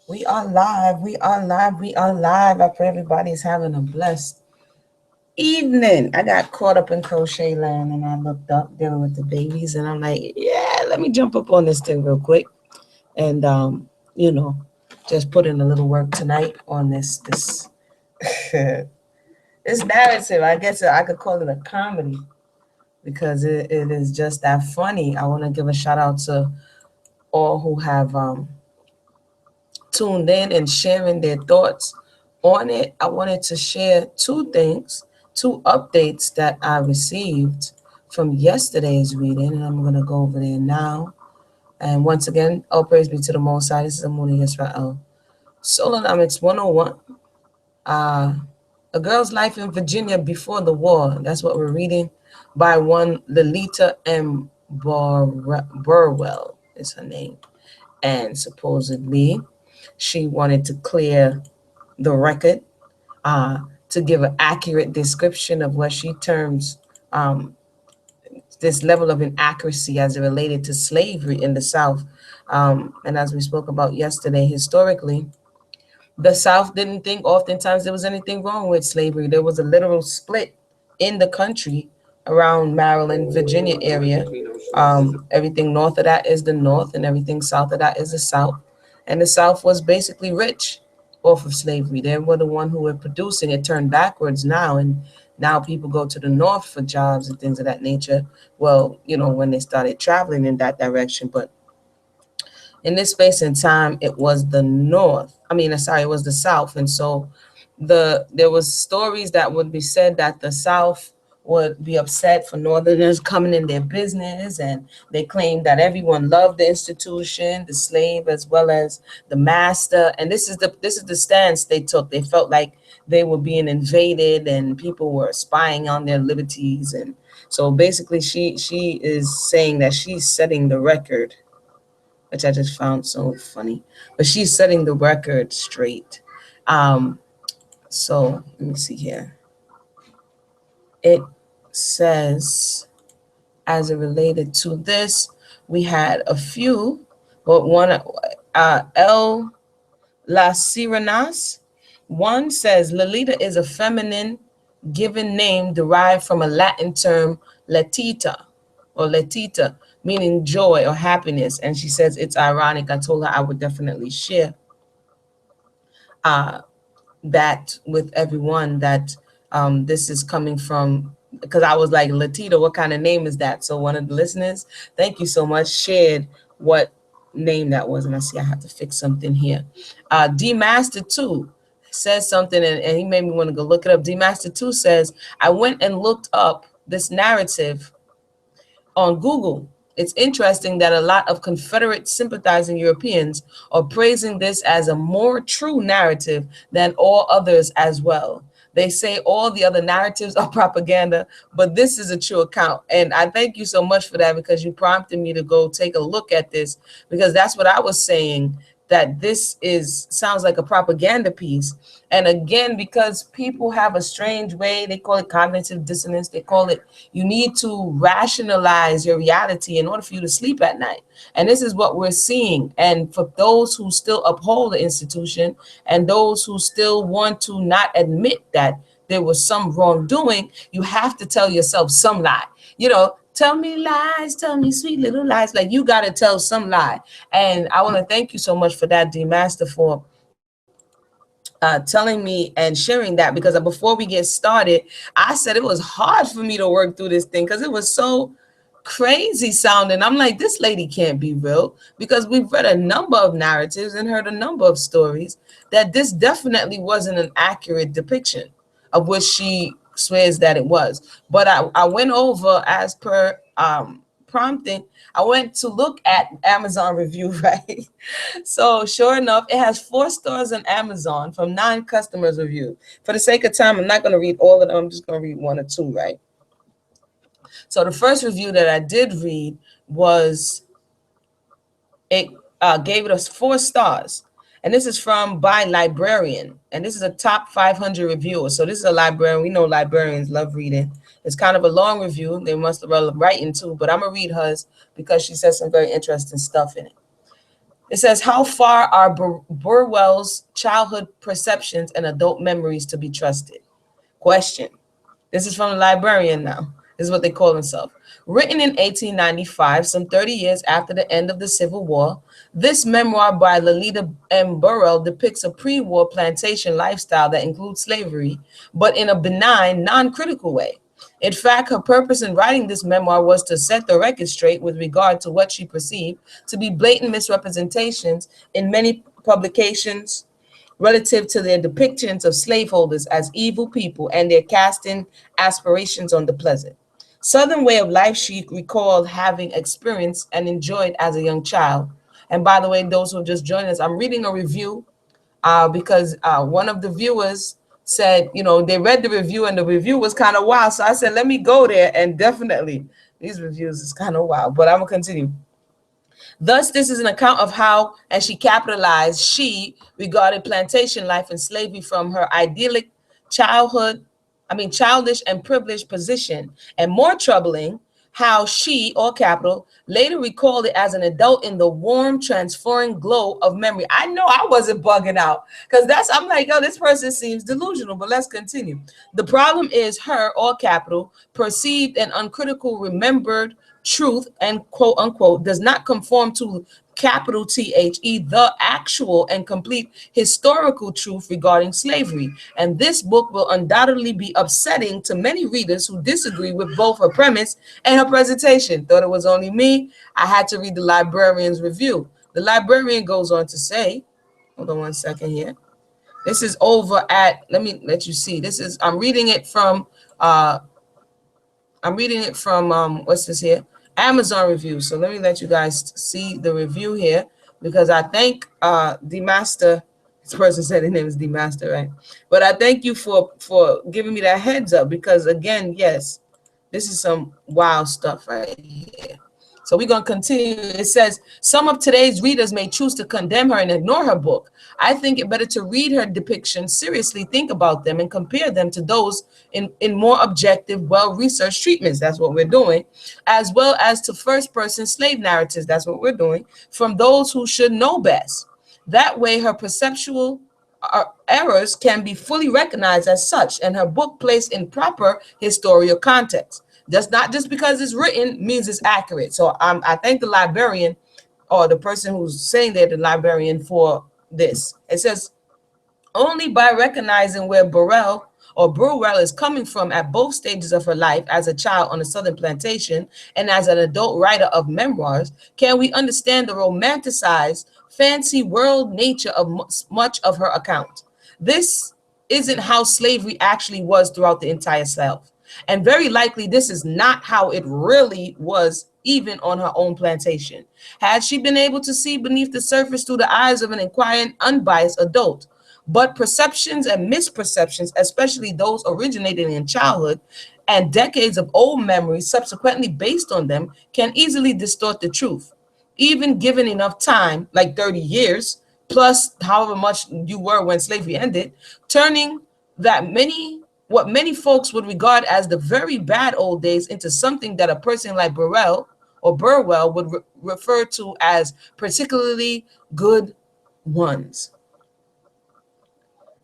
We are live. We are live. We are live. I pray everybody's having a blessed evening. I got caught up in crochet land and I looked up dealing with the babies and I'm like, yeah, let me jump up on this thing real quick and you know, just put in a little work tonight on this this narrative. I guess I could call it a comedy because it is just that funny. I want to give a shout out to all who have tuned in and sharing their thoughts on it. I wanted to share two things, two updates that I received from yesterday's reading, and I'm going to go over there now. And once again, all praise be to the Most High. This is Amuni Israel. Solonomics 101. A Girl's Life in Virginia Before the War. That's what we're reading by one Lolita M. Burwell is her name. And supposedly she wanted to clear the record to give an accurate description of what she terms this level of inaccuracy as it related to slavery in the South. And as we spoke about yesterday, historically, the South didn't think oftentimes there was anything wrong with slavery. There was a literal split in the country around Maryland, Virginia area. Everything north of that is the North, and everything south of that is the South. And the South was basically rich off of slavery. They were the one who were producing. It turned backwards now, and now people go to the North for jobs and things of that nature. Well, when they started traveling in that direction, but in this space and time, it was the North. It was the South. And so there was stories that would be said that the South would be upset for Northerners coming in their business, and they claimed that everyone loved the institution, the slave as well as the master. And this is the stance they took. They felt like they were being invaded and people were spying on their liberties. And so basically she is saying that she's setting the record, which I just found so funny. But she's setting the record straight. So let me see here. It says, as it related to this, we had a few, but one, El La Sirenas. One says, Lolita is a feminine given name derived from a Latin term, letita, meaning joy or happiness. And she says it's ironic. I told her I would definitely share that with everyone, that this is coming from, because I was like, Latita, what kind of name is that? So one of the listeners, thank you so much, shared what name that was. And I see I have to fix something here. D Master 2 says something, and he made me want to go look it up. D Master 2 says, I went and looked up this narrative on Google. It's interesting that a lot of Confederate sympathizing Europeans are praising this as a more true narrative than all others as well. They say all the other narratives are propaganda, but this is a true account. And I thank you so much for that, because you prompted me to go take a look at this, because that's what I was saying, that this sounds like a propaganda piece. And again, because people have a strange way, they call it cognitive dissonance. They call it, you need to rationalize your reality in order for you to sleep at night. And this is what we're seeing. And for those who still uphold the institution and those who still want to not admit that there was some wrongdoing, you have to tell yourself some lie. Tell me lies, tell me sweet little lies. Like, you got to tell some lie. And I want to thank you so much for that, D Master, for telling me and sharing that, because before we get started, I said it was hard for me to work through this thing because it was so crazy sounding. I'm like, this lady can't be real, because we've read a number of narratives and heard a number of stories that this definitely wasn't an accurate depiction of which she swears that it was. But I went over, as per prompting, I went to look at Amazon review, right? So sure enough, it has 4 stars on Amazon from 9 customers reviewed. For the sake of time, I'm not going to read all of them. I'm just going to read 1 or 2, right? So the first review that I did read was, it gave it us 4 stars. And this is from by Librarian. And this is a top 500 reviewer. So this is a librarian. We know librarians love reading. It's kind of a long review. They must have love writing too. But I'm going to read hers because she says some very interesting stuff in it. It says, how far are Burwell's childhood perceptions and adult memories to be trusted? Question. This is from the librarian now. This is what they call themselves. Written in 1895, some 30 years after the end of the Civil War, this memoir by Lolita M. Burwell depicts a pre-war plantation lifestyle that includes slavery, but in a benign, non-critical way. In fact, her purpose in writing this memoir was to set the record straight with regard to what she perceived to be blatant misrepresentations in many publications relative to their depictions of slaveholders as evil people and their casting aspirations on the pleasant. Southern way of life she recalled having experienced and enjoyed as a young child. And by the way, those who just joined us, I'm reading a review because one of the viewers said, they read the review and the review was kind of wild. So I said, let me go there. And definitely these reviews is kind of wild, but I'm gonna continue. Thus, this is an account of how, and she capitalized, she regarded plantation life and slavery from her idyllic childish and privileged position. And more troubling, how she, all capital, later recalled it as an adult in the warm, transferring glow of memory. I know I wasn't bugging out because I'm like, yo, this person seems delusional, but let's continue. The problem is her, all capital, perceived and uncritical remembered truth and quote unquote does not conform to capital THE, the actual and complete historical truth regarding slavery. And this book will undoubtedly be upsetting to many readers who disagree with both her premise and her presentation. Thought it was only me? I had to read the librarian's review. The librarian goes on to say, hold on one second here. This is over at, let me let you see. I'm reading it from, what's this here? Amazon review. So let me let you guys see the review here because I thank the master. This person said his name is the master, right? But I thank you for giving me that heads up because again, yes, this is some wild stuff right here. So we're going to continue. It says, some of today's readers may choose to condemn her and ignore her book. I think it better to read her depictions, seriously think about them, and compare them to those in more objective, well-researched treatments. That's what we're doing. As well as to first-person slave narratives. That's what we're doing. From those who should know best. That way, her perceptual errors can be fully recognized as such, and her book placed in proper historical context. That's not just because it's written means it's accurate. So I thank the librarian or the person who's saying they're the librarian for this. It says, only by recognizing where Burwell is coming from at both stages of her life as a child on a southern plantation and as an adult writer of memoirs, can we understand the romanticized, fancy world nature of much of her account. This isn't how slavery actually was throughout the entire South. And very likely this is not how it really was even on her own plantation. Had she been able to see beneath the surface through the eyes of an inquiring, unbiased adult, but perceptions and misperceptions, especially those originating in childhood and decades of old memories subsequently based on them, can easily distort the truth. Even given enough time, like 30 years, plus however much you were when slavery ended, turning what many folks would regard as the very bad old days into something that a person like Burwell would refer to as particularly good ones.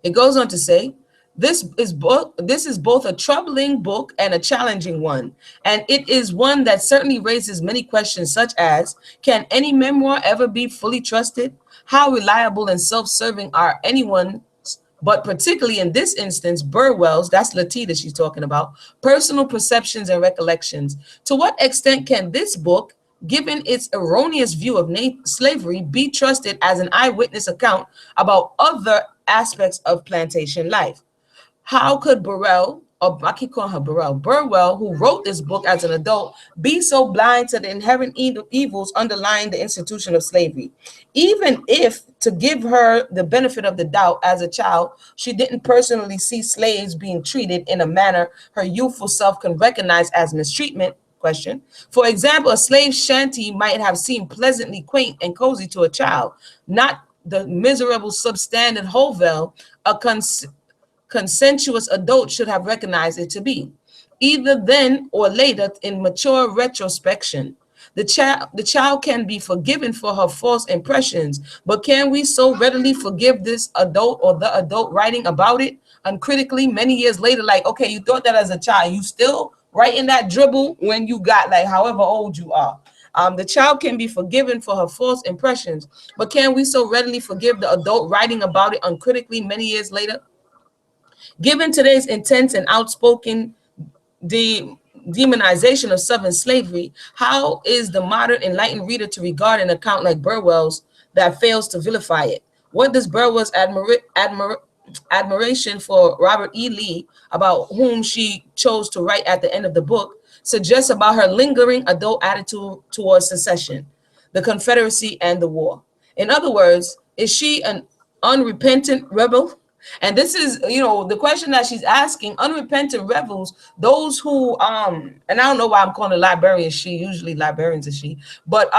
It goes on to say, this is both a troubling book and a challenging one, and it is one that certainly raises many questions such as, can any memoir ever be fully trusted? How reliable and self-serving are anyone's, but particularly in this instance, Burwell's, that's Latita she's talking about, personal perceptions and recollections? To what extent can this book, given its erroneous view of slavery, be trusted as an eyewitness account about other aspects of plantation life? How could Burwell, or I keep calling her Burwell, who wrote this book as an adult, be so blind to the inherent evils underlying the institution of slavery? Even if, to give her the benefit of the doubt as a child, she didn't personally see slaves being treated in a manner her youthful self can recognize as mistreatment. Question. For example, a slave shanty might have seemed pleasantly quaint and cozy to a child, not the miserable substandard hovel a consensuous adult should have recognized it to be, either then or later in mature retrospection. The child can be forgiven for her false impressions, but can we so readily forgive this adult or the adult writing about it uncritically many years later? Like, okay, you thought that as a child, you still writing that dribble when you got like however old you are. The child can be forgiven for her false impressions, but can we so readily forgive the adult writing about it uncritically many years later? Given today's intense and outspoken demonization of Southern slavery, how is the modern enlightened reader to regard an account like Burwell's that fails to vilify it? What does Burwell's admiration for Robert E. Lee, about whom she chose to write at the end of the book, suggest about her lingering adult attitude towards secession, the Confederacy, and the war? In other words, is she an unrepentant rebel? And this is, the question that she's asking. Unrepentant rebels, those who and I don't know why I'm calling a librarian she, usually librarians are she, but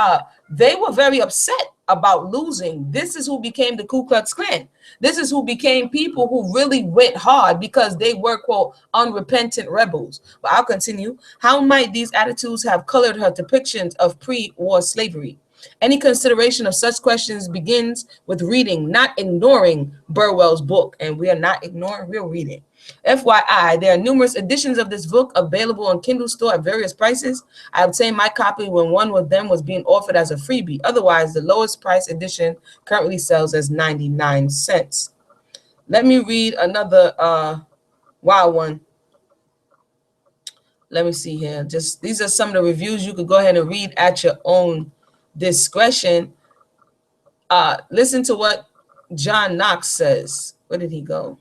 they were very upset about losing. This is who became the Ku Klux Klan. This is who became people who really went hard because they were, quote, unrepentant rebels. But I'll continue. How might these attitudes have colored her depictions of pre-war slavery? Any consideration of such questions begins with reading, not ignoring Burwell's book. And we are not ignoring, we're reading. FYI, there are numerous editions of this book available on Kindle store at various prices. I obtained my copy when one of them was being offered as a freebie. Otherwise, the lowest price edition currently sells as 99 cents. Let me read another wild one. Let me see here. Just these are some of the reviews you could go ahead and read at your own discretion. Listen to what John Knox says. Where did he go?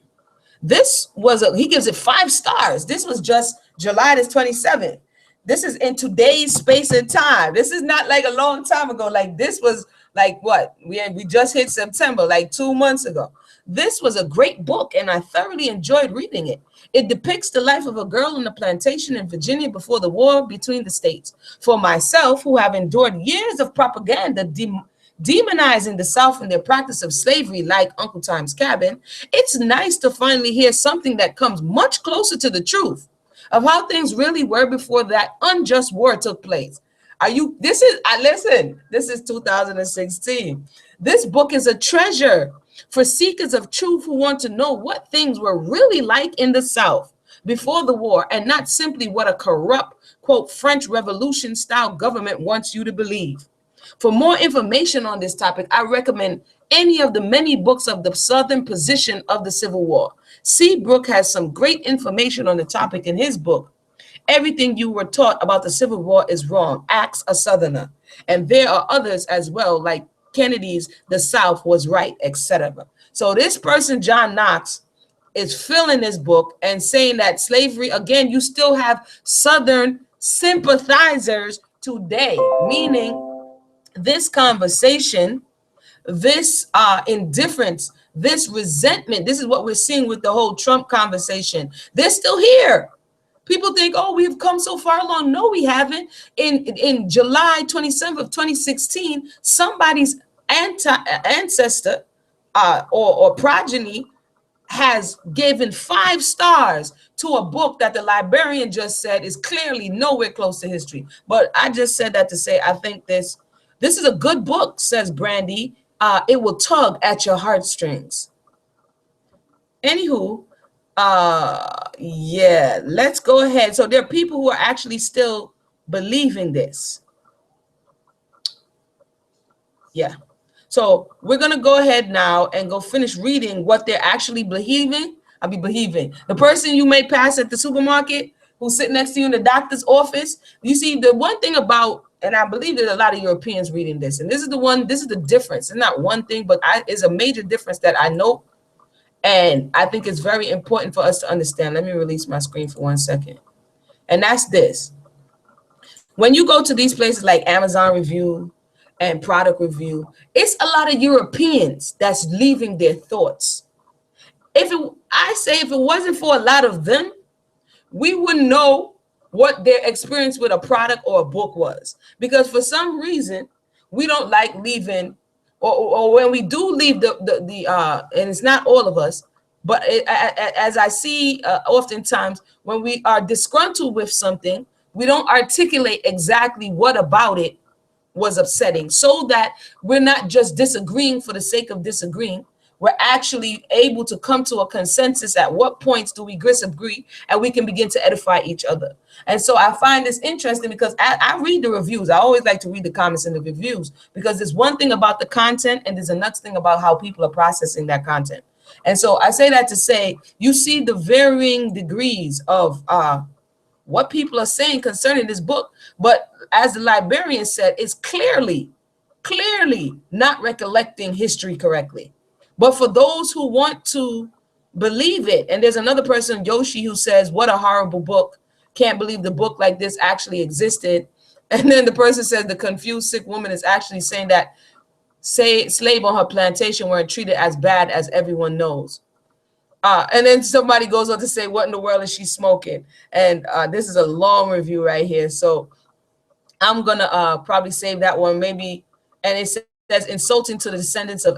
This was he gives it 5 stars. This was just July 27th. This is in today's space and time. This is not like a long time ago. Like this was like what? We just hit September, like 2 months ago. This was a great book, and I thoroughly enjoyed reading it. It depicts the life of a girl on a plantation in Virginia before the war between the states. For myself, who have endured years of propaganda demonizing the South and their practice of slavery, like Uncle Tom's Cabin, it's nice to finally hear something that comes much closer to the truth of how things really were before that unjust war took place. This is 2016. This book is a treasure for seekers of truth who want to know what things were really like in the South before the war, and not simply what a corrupt, quote, French Revolution style government wants you to believe. For more information on this topic, I recommend any of the many books of the Southern position of the Civil War. Seabrook has some great information on the topic in his book. Everything you were taught about the Civil War is wrong. Ask a Southerner. And there are others as well, like Kennedy's The South Was Right, etc. So this person, John Knox, is filling this book and saying that slavery, again, you still have Southern sympathizers today, meaning this conversation, this indifference, this resentment, this is what we're seeing with the whole Trump conversation. They're still here. People think, oh, we've come so far along. No, we haven't. In July 27th of 2016, somebody's ancestor or progeny has given 5 stars to a book that the librarian just said is clearly nowhere close to history. But I just said that to say I think this is a good book, says Brandy. It will tug at your heartstrings. Anywho, yeah, let's go ahead. So there are people who are actually still believing this. Yeah. So we're going to go ahead now and go finish reading what they're actually believing. The person you may pass at the supermarket who's sitting next to you in the doctor's office. You see, the one thing about, and I believe there's a lot of Europeans reading this, and this is the difference. It's not one thing, but it's a major difference that I know. And I think it's very important for us to understand. Let me release my screen for 1 second. And that's this. When you go to these places like Amazon Review and Product Review, it's a lot of Europeans that's leaving their thoughts. If it wasn't for a lot of them, we wouldn't know what their experience with a product or a book was. Because for some reason, we don't like leaving, or when we do leave and it's not all of us, but as I see oftentimes, when we are disgruntled with something, we don't articulate exactly what about it was upsetting, so that we're not just disagreeing for the sake of disagreeing. We're actually able to come to a consensus at what points do we disagree, and we can begin to edify each other. And so I find this interesting because I read the reviews. I always like to read the comments and the reviews, because there's one thing about the content and there's another thing about how people are processing that content. And so I say that to say, you see the varying degrees of what people are saying concerning this book. But as the librarian said, it's clearly not recollecting history correctly. But for those who want to believe it, and there's another person, Yoshi, who says, what a horrible book. Can't believe the book like this actually existed. And then the person says the confused sick woman is actually saying that slave on her plantation weren't treated as bad as everyone knows. And then somebody goes on to say, what in the world is she smoking? And this is a long review right here. So I'm going to probably save that one maybe. And it says insulting to the descendants of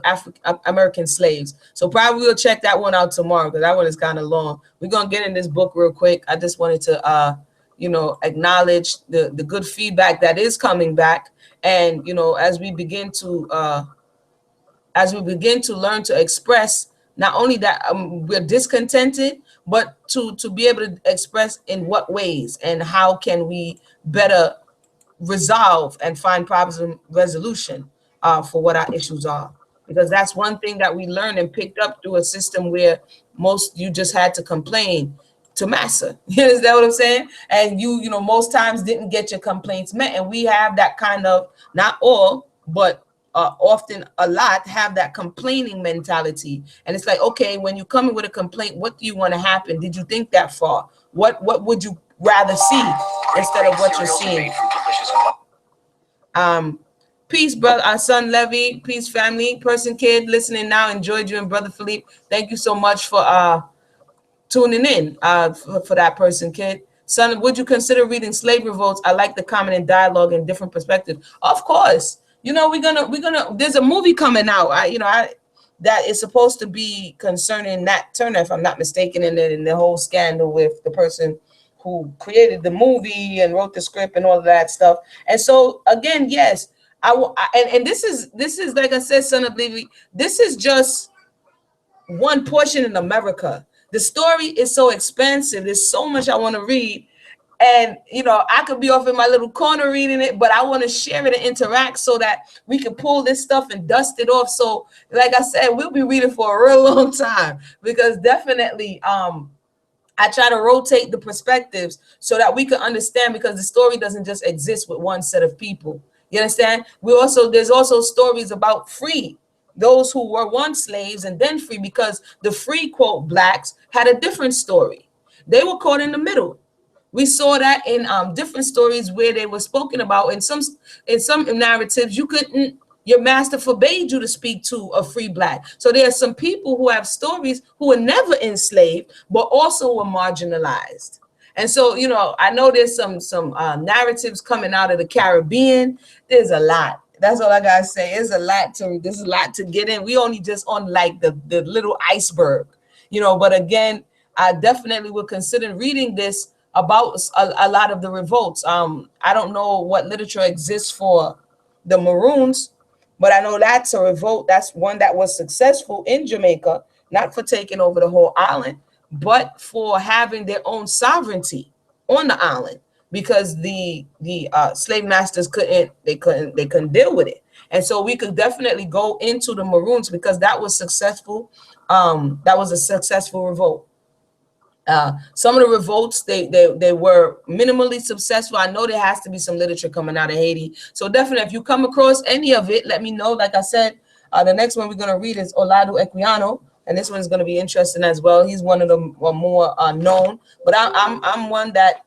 American slaves. So probably we'll check that one out tomorrow, because that one is kind of long. We're going to get in this book real quick. I just wanted to, acknowledge the good feedback that is coming back. And, as we begin to learn to express, not only that we're discontented, but to be able to express in what ways and how can we better resolve and find problem resolution for what our issues are. Because that's one thing that we learned and picked up through a system where you just had to complain to massa. You understand what I'm saying? And you most times didn't get your complaints met. And we have that kind of, not all, but often a lot have that complaining mentality. And it's like, okay, when you come in with a complaint, what do you want to happen? Did you think that far? What would you rather see instead of what you're seeing? Peace, brother, our son Levy. Peace, family. Person, kid, listening now. Enjoyed you and brother Philippe. Thank you so much for tuning in. For that person, kid. Son, would you consider reading Slave Revolts? I like the comment and dialogue and different perspectives. Of course. We're gonna. There's a movie coming out. That is supposed to be concerning Nat Turner, if I'm not mistaken, in the whole scandal with the person who created the movie and wrote the script and all of that stuff. And so again, yes, and this is like I said, son of Levy, this is just one portion in America. The story is so expansive. There's so much I want to read. And, I could be off in my little corner reading it, but I want to share it and interact so that we can pull this stuff and dust it off. So, like I said, we'll be reading for a real long time, because definitely I try to rotate the perspectives so that we can understand, because the story doesn't just exist with one set of people. You understand? There's also stories about free, those who were once slaves and then free, because the free, quote, blacks had a different story. They were caught in the middle. We saw that in different stories where they were spoken about. In some narratives, your master forbade you to speak to a free black. So there are some people who have stories who were never enslaved, but also were marginalized. And so, I know there's some narratives coming out of the Caribbean. There's a lot. That's all I gotta say. There's a lot to get in. We only just on like the little iceberg, But again, I definitely would consider reading this about a lot of the revolts. I don't know what literature exists for the Maroons, but I know that's a revolt. That's one that was successful in Jamaica, not for taking over the whole island, but for having their own sovereignty on the island, because the slave masters couldn't deal with it. And so we could definitely go into the Maroons, because that was successful. That was a successful revolt. Some of the revolts, they were minimally successful. I know there has to be some literature coming out of Haiti. So definitely, if you come across any of it, let me know. Like I said, the next one we're going to read is Olado Equiano, and this one is going to be interesting as well. He's one of the more known, but I'm one that,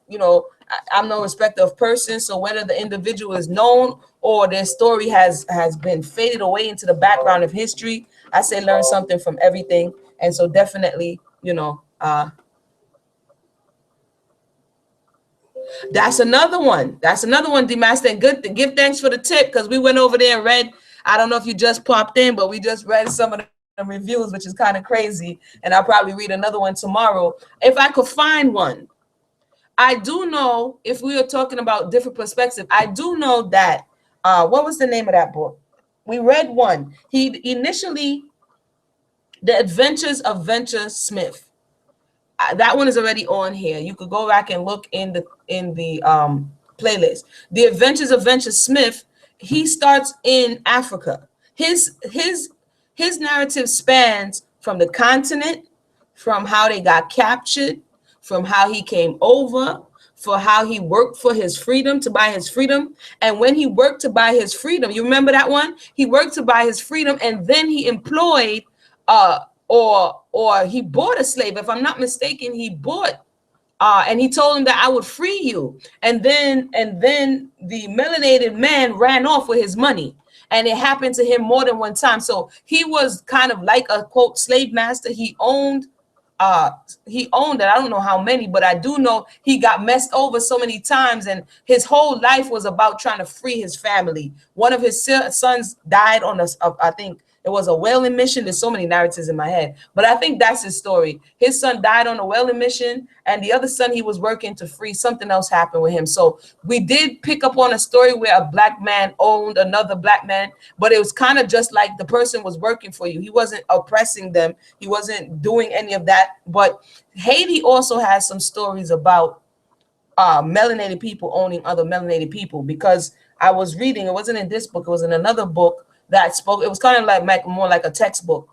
I'm no respecter of person. So whether the individual is known or their story has been faded away into the background of history, I say learn something from everything. And so definitely, that's another one. D-Master. And good to give thanks for the tip, because we went over there and read. I don't know if you just popped in, but we just read some of the reviews, which is kind of crazy. And I'll probably read another one tomorrow if I could find one. I do know, if we are talking about different perspectives, I do know that What was the name of that book? We read one. He initially, The Adventures of Venture Smith. That one is already on here. You could go back and look in the playlist. The Adventures of Venture Smith. He starts in Africa. His narrative spans from the continent, from how they got captured, from how he came over, for how he worked for his freedom, to buy his freedom. And when he worked to buy his freedom, you remember that one? He worked to buy his freedom, and then he employed or he bought a slave. If I'm not mistaken, he bought and he told him that I would free you. And then the melanated man ran off with his money. And it happened to him more than one time. So he was kind of like a quote slave master. He owned it. I don't know how many, but I do know he got messed over so many times, and his whole life was about trying to free his family. One of his sons died on I think it was a whaling mission. There's so many narratives in my head, but I think that's his story. His son died on a whaling mission, and the other son he was working to free, something else happened with him. So we did pick up on a story where a black man owned another black man, but it was kind of just like the person was working for you. He wasn't oppressing them. He wasn't doing any of that. But Haiti also has some stories about melanated people owning other melanated people, because I was reading, it wasn't in this book, it was in another book that spoke, it was kind of like more like a textbook.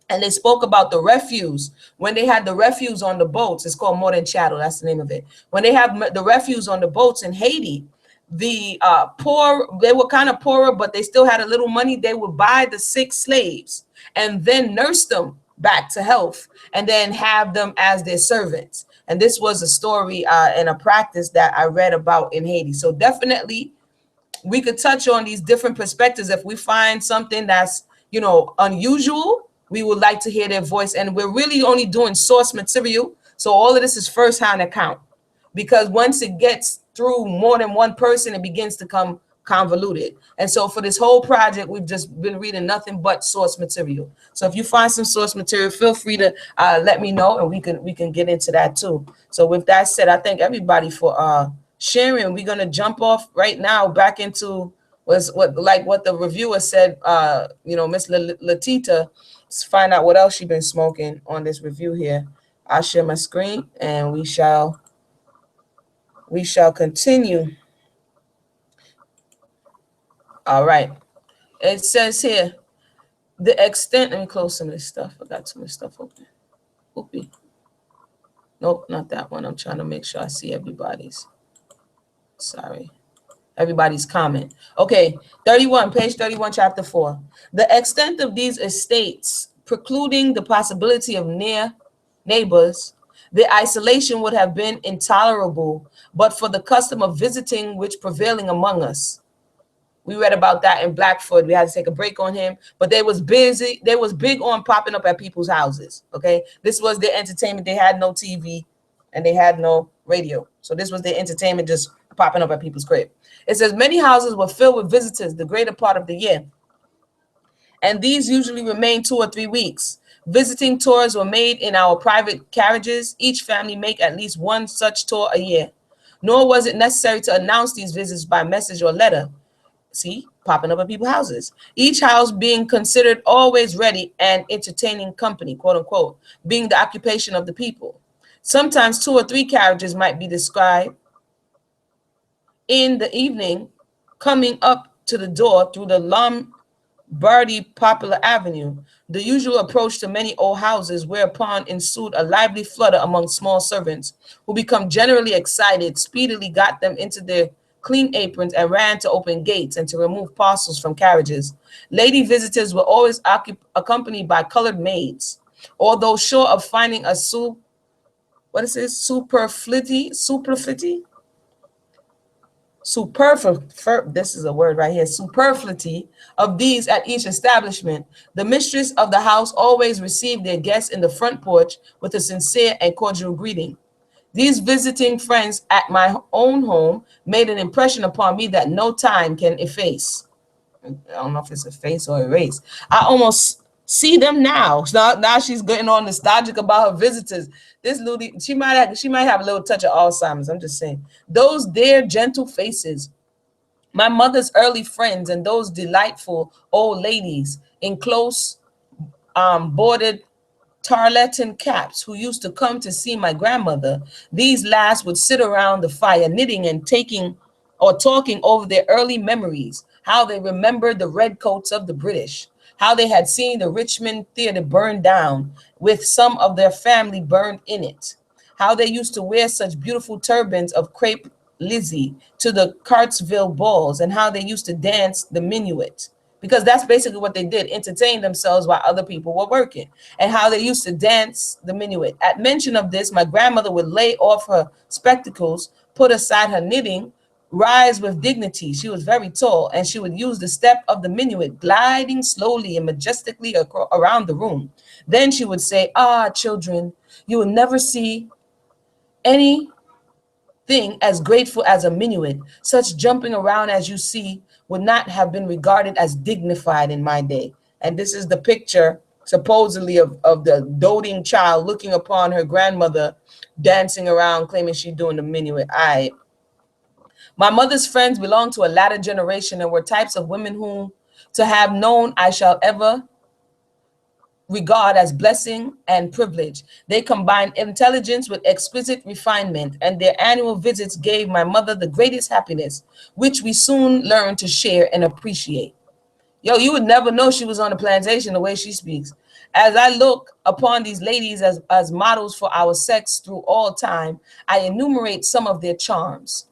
And they spoke about the refuse. When they had the refuse on the boats, it's called More Than Chattel, that's the name of it. When they have the refuse on the boats in Haiti, the poor, they were kind of poorer, but they still had a little money. They would buy the sick slaves and then nurse them back to health, and then have them as their servants. And this was a story and a practice that I read about in Haiti. So definitely we could touch on these different perspectives. If we find something that's, unusual, we would like to hear their voice. And we're really only doing source material. So all of this is first-hand account, because once it gets through more than one person, it begins to come convoluted. And so for this whole project, we've just been reading nothing but source material. So if you find some source material, feel free to let me know, and we can get into that too. So with that said, I thank everybody for sharing. We're gonna jump off right now back into what the reviewer said. Miss Latita, let's find out what else she's been smoking on this review here. I'll share my screen, and we shall continue. All right. It says here, the extent, let me close some of this stuff. I got too much stuff open. Oopie. Nope, not that one. I'm trying to make sure I see everybody's. Sorry. Everybody's comment. Okay, 31, page 31, chapter 4. The extent of these estates precluding the possibility of near neighbors, the isolation would have been intolerable, but for the custom of visiting which prevailing among us. We read about that in Blackfoot. We had to take a break on him, but they was busy. They was big on popping up at people's houses. Okay, this was their entertainment. They had no TV and they had no radio, so this was their entertainment, just popping up at people's crib. It says many houses were filled with visitors the greater part of the year, and these usually remained 2 or 3 weeks. Visiting tours were made in our private carriages. Each family make at least one such tour a year. Nor was it necessary to announce these visits by message or letter. See, popping up at people's houses. Each house being considered always ready and entertaining company, quote unquote, being the occupation of the people. Sometimes 2 or 3 carriages might be described in the evening coming up to the door through the Lombardy Popular Avenue, the usual approach to many old houses, whereupon ensued a lively flutter among small servants, who become generally excited, speedily got them into their clean aprons and ran to open gates and to remove parcels from carriages. Lady visitors were always accompanied by colored maids, although sure of finding a superfluity, this is a word right here, superfluity of these at each establishment. The mistress of the house always received their guests in the front porch with a sincere and cordial greeting. These visiting friends at my own home made an impression upon me that no time can efface. I don't know if it's efface or erase. I almost see them now. Now she's getting all nostalgic about her visitors. This Ludi, she might have a little touch of Alzheimer's. I'm just saying. Those dear gentle faces My mother's early friends and those delightful old ladies in close bordered tarlatan caps who used to come to see my grandmother, these last would sit around the fire knitting and taking or talking over their early memories, how they remembered the redcoats of the British, how they had seen the Richmond Theater burned down with some of their family burned in it, how they used to wear such beautiful turbans of crepe Lizzie to the Cartsville balls, and how they used to dance the minuet. Because that's basically what they did, entertain themselves while other people were working, and how they used to dance the minuet. At mention of this, my grandmother would lay off her spectacles, put aside her knitting, rise with dignity. She was very tall, and she would use the step of the minuet, gliding slowly and majestically around the room. Then she would say, "Ah, children, you will never see any thing as grateful as a minuet. Such jumping around as you see would not have been regarded as dignified in my day." And this is the picture supposedly of the doting child looking upon her grandmother dancing around, claiming she's doing the minuet. My mother's friends belonged to a latter generation and were types of women whom to have known I shall ever regard as blessing and privilege. They combined intelligence with exquisite refinement, and their annual visits gave my mother the greatest happiness, which we soon learned to share and appreciate. Yo, you would never know she was on a plantation the way she speaks. As I look upon these ladies as models for our sex through all time, I enumerate some of their charms.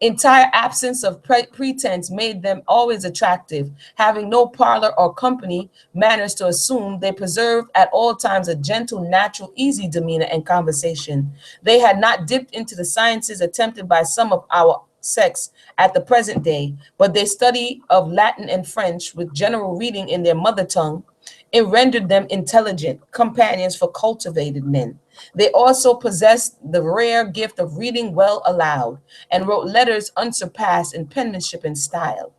Entire absence of pretense made them always attractive. Having no parlor or company manners to assume, they preserved at all times a gentle, natural, easy demeanor and conversation. They had not dipped into the sciences attempted by some of our sex at the present day, but their study of Latin and French with general reading in their mother tongue, it rendered them intelligent companions for cultivated men. They also possessed the rare gift of reading well aloud and wrote letters unsurpassed in penmanship and style.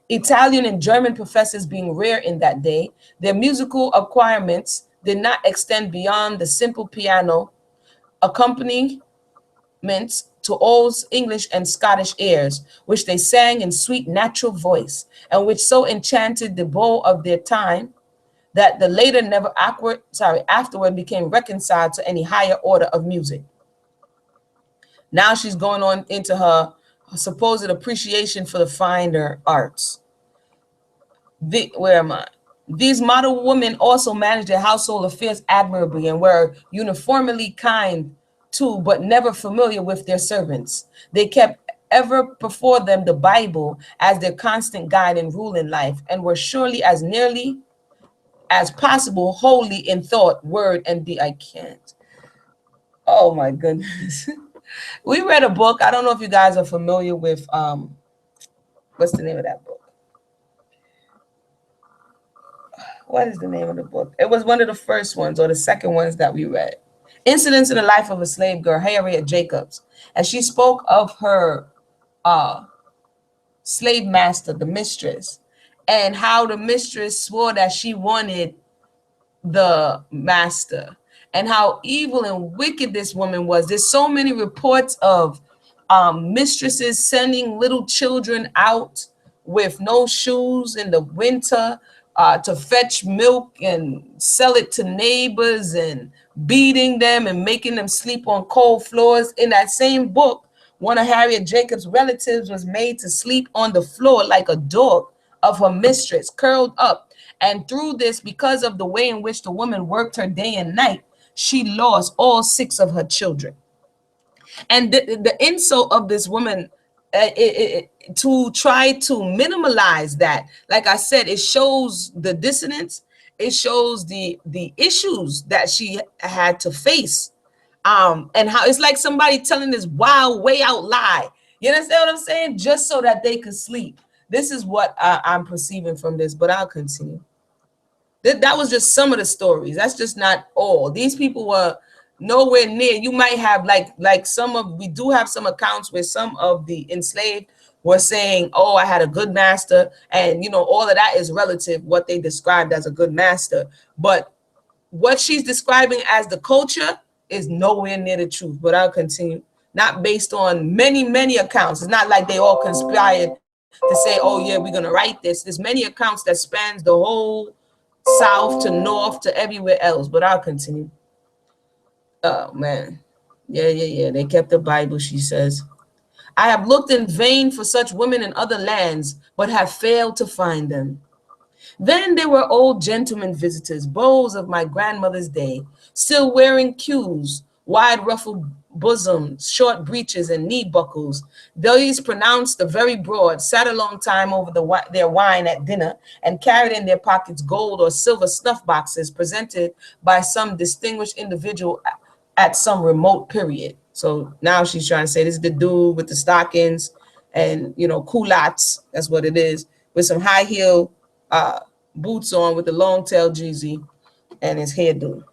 Italian and German professors being rare in that day, their musical acquirements did not extend beyond the simple piano accompaniments to old English and Scottish airs, which they sang in sweet natural voice, and which so enchanted the beaux of their time that the later never afterward became reconciled to any higher order of music. Now she's going on into her supposed appreciation for the finer arts. Where am I? These model women also managed their household affairs admirably and were uniformly kind to, but never familiar with their servants. They kept ever before them the Bible as their constant guide and rule in life, and were surely as nearly as possible holy in thought, word, and deed. I can't. Oh my goodness. We read a book. I don't know if you guys are familiar with what's the name of that book? What is the name of the book? It was one of the first ones or the second ones that we read. Incidents in the Life of a Slave Girl, Harriet Jacobs. And she spoke of her slave master, the mistress, and how the mistress swore that she wanted the master, and how evil and wicked this woman was. There's so many reports of mistresses sending little children out with no shoes in the winter to fetch milk and sell it to neighbors, and beating them and making them sleep on cold floors. In that same book, one of Harriet Jacobs' relatives was made to sleep on the floor like a dog of her mistress, curled up. And through this, because of the way in which the woman worked her day and night, she lost all 6 of her children. And the insult of this woman, to try to minimalize that, like I said, it shows the dissonance. It shows the issues that she had to face, and how it's like somebody telling this wild, way out lie. You understand what I'm saying? Just so that they could sleep. This is what I'm perceiving from this, but I'll continue. That was just some of the stories. That's just not all. These people were nowhere near. You might have like some of, we do have some accounts where some of the enslaved were saying, "Oh, I had a good master," and all of that is relative, what they described as a good master. But what she's describing as the culture is nowhere near the truth. But I'll continue. Not based on many accounts. It's not like they all conspired to say, oh yeah, we're gonna write this. There's many accounts that spans the whole south to north to everywhere else, but I'll continue. Oh man. Yeah. They kept the Bible, she says. I have looked in vain for such women in other lands, but have failed to find them. Then there were old gentlemen visitors, beaux of my grandmother's day, still wearing queues, wide ruffled bosoms, short breeches, and knee buckles. These pronounced the very broad, sat a long time over their wine at dinner, and carried in their pockets gold or silver snuff boxes presented by some distinguished individual at some remote period. So now she's trying to say this is the dude with the stockings and, culottes. That's what it is, with some high heel boots on with the long tail jersey and his hairdo.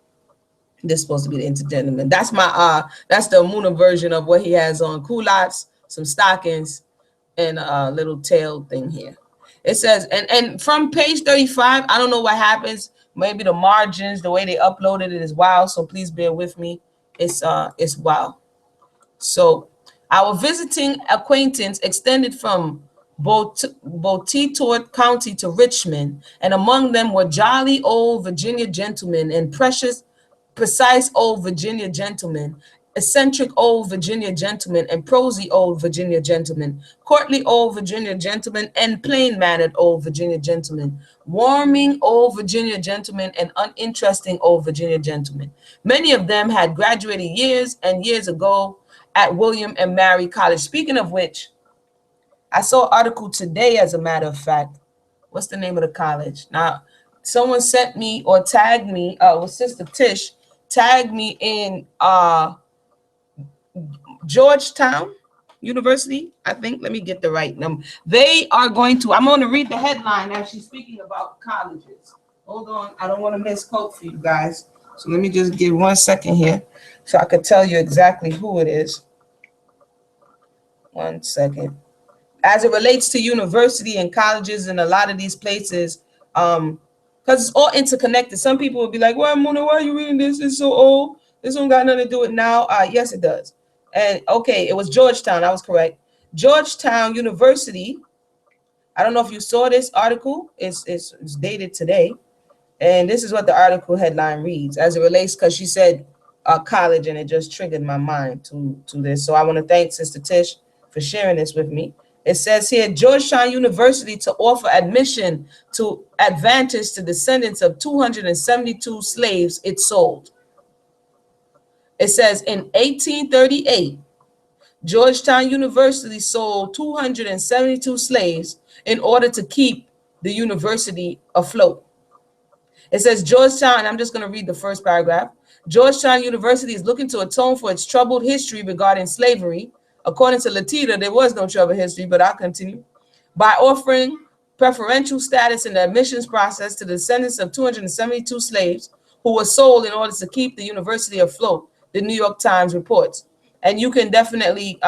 This is supposed to be the intergentleman. That's the Muna version of what he has on: culottes, some stockings, and a little tail thing here. It says, and from page 35, I don't know what happens. Maybe the margins, the way they uploaded it is wild. So please bear with me. It's wild. So our visiting acquaintance extended from Botetourt County to Richmond, and among them were jolly old Virginia gentlemen and precise old Virginia gentlemen, eccentric old Virginia gentlemen and prosy old Virginia gentlemen, courtly old Virginia gentlemen and plain-mannered old Virginia gentlemen, warming old Virginia gentlemen and uninteresting old Virginia gentlemen. Many of them had graduated years and years ago at William and Mary College. Speaking of which, I saw an article today, as a matter of fact. What's the name of the college? Now, someone sent me or tagged me, with Sister Tish, tagged me in Georgetown University, I think. Let me get the right number. I'm going to read the headline as she's speaking about colleges. Hold on. I don't want to misquote for you guys. So let me just give 1 second here so I could tell you exactly who it is. 1 second. As it relates to university and colleges and a lot of these places, because it's all interconnected. Some people will be like, well, Mona, why are you reading this? It's so old. This don't got nothing to do with now. Yes, it does. And okay, it was Georgetown. I was correct. Georgetown University. I don't know if you saw this article. It's dated today. And this is what the article headline reads as it relates, because she said college, and it just triggered my mind to this. So I want to thank Sister Tish for sharing this with me. It says here, Georgetown University to offer admission to advantage to descendants of 272 slaves it sold. It says in 1838, Georgetown University sold 272 slaves in order to keep the university afloat. It says Georgetown, and I'm just going to read the first paragraph. Georgetown University is looking to atone for its troubled history regarding slavery. According to Latita, there was no troubled history, but I'll continue. By offering preferential status in the admissions process to the descendants of 272 slaves who were sold in order to keep the university afloat, the New York Times reports. And you can definitely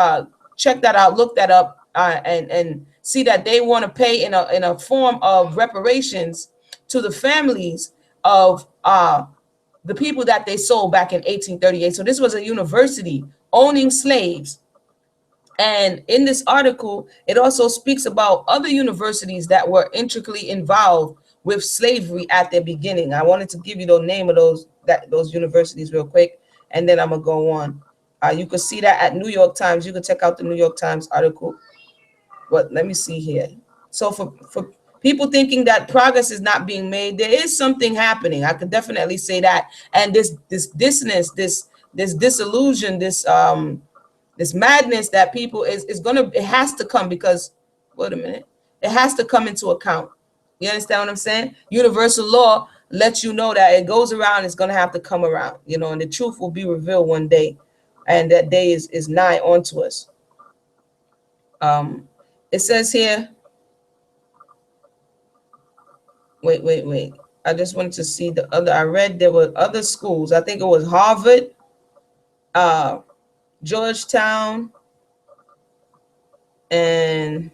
check that out, look that up, and see that they want to pay in a form of reparations to the families of the people that they sold back in 1838. So this was a university owning slaves. And in this article, it also speaks about other universities that were intricately involved with slavery at their beginning. I wanted to give you the name of those universities real quick, and then I'm gonna go on. You could see that at New York Times. You could check out the New York Times article. But let me see here. So for people thinking that progress is not being made, there is something happening. I could definitely say that. And this dissonance, this disillusion, this madness that people it has to come, because wait a minute, it has to come into account. You understand what I'm saying? Universal law lets you know that it goes around, it's gonna have to come around, and the truth will be revealed one day, and that day is nigh onto us. It says here, wait. I just wanted to see the other. I read there were other schools. I think it was Harvard, Georgetown, and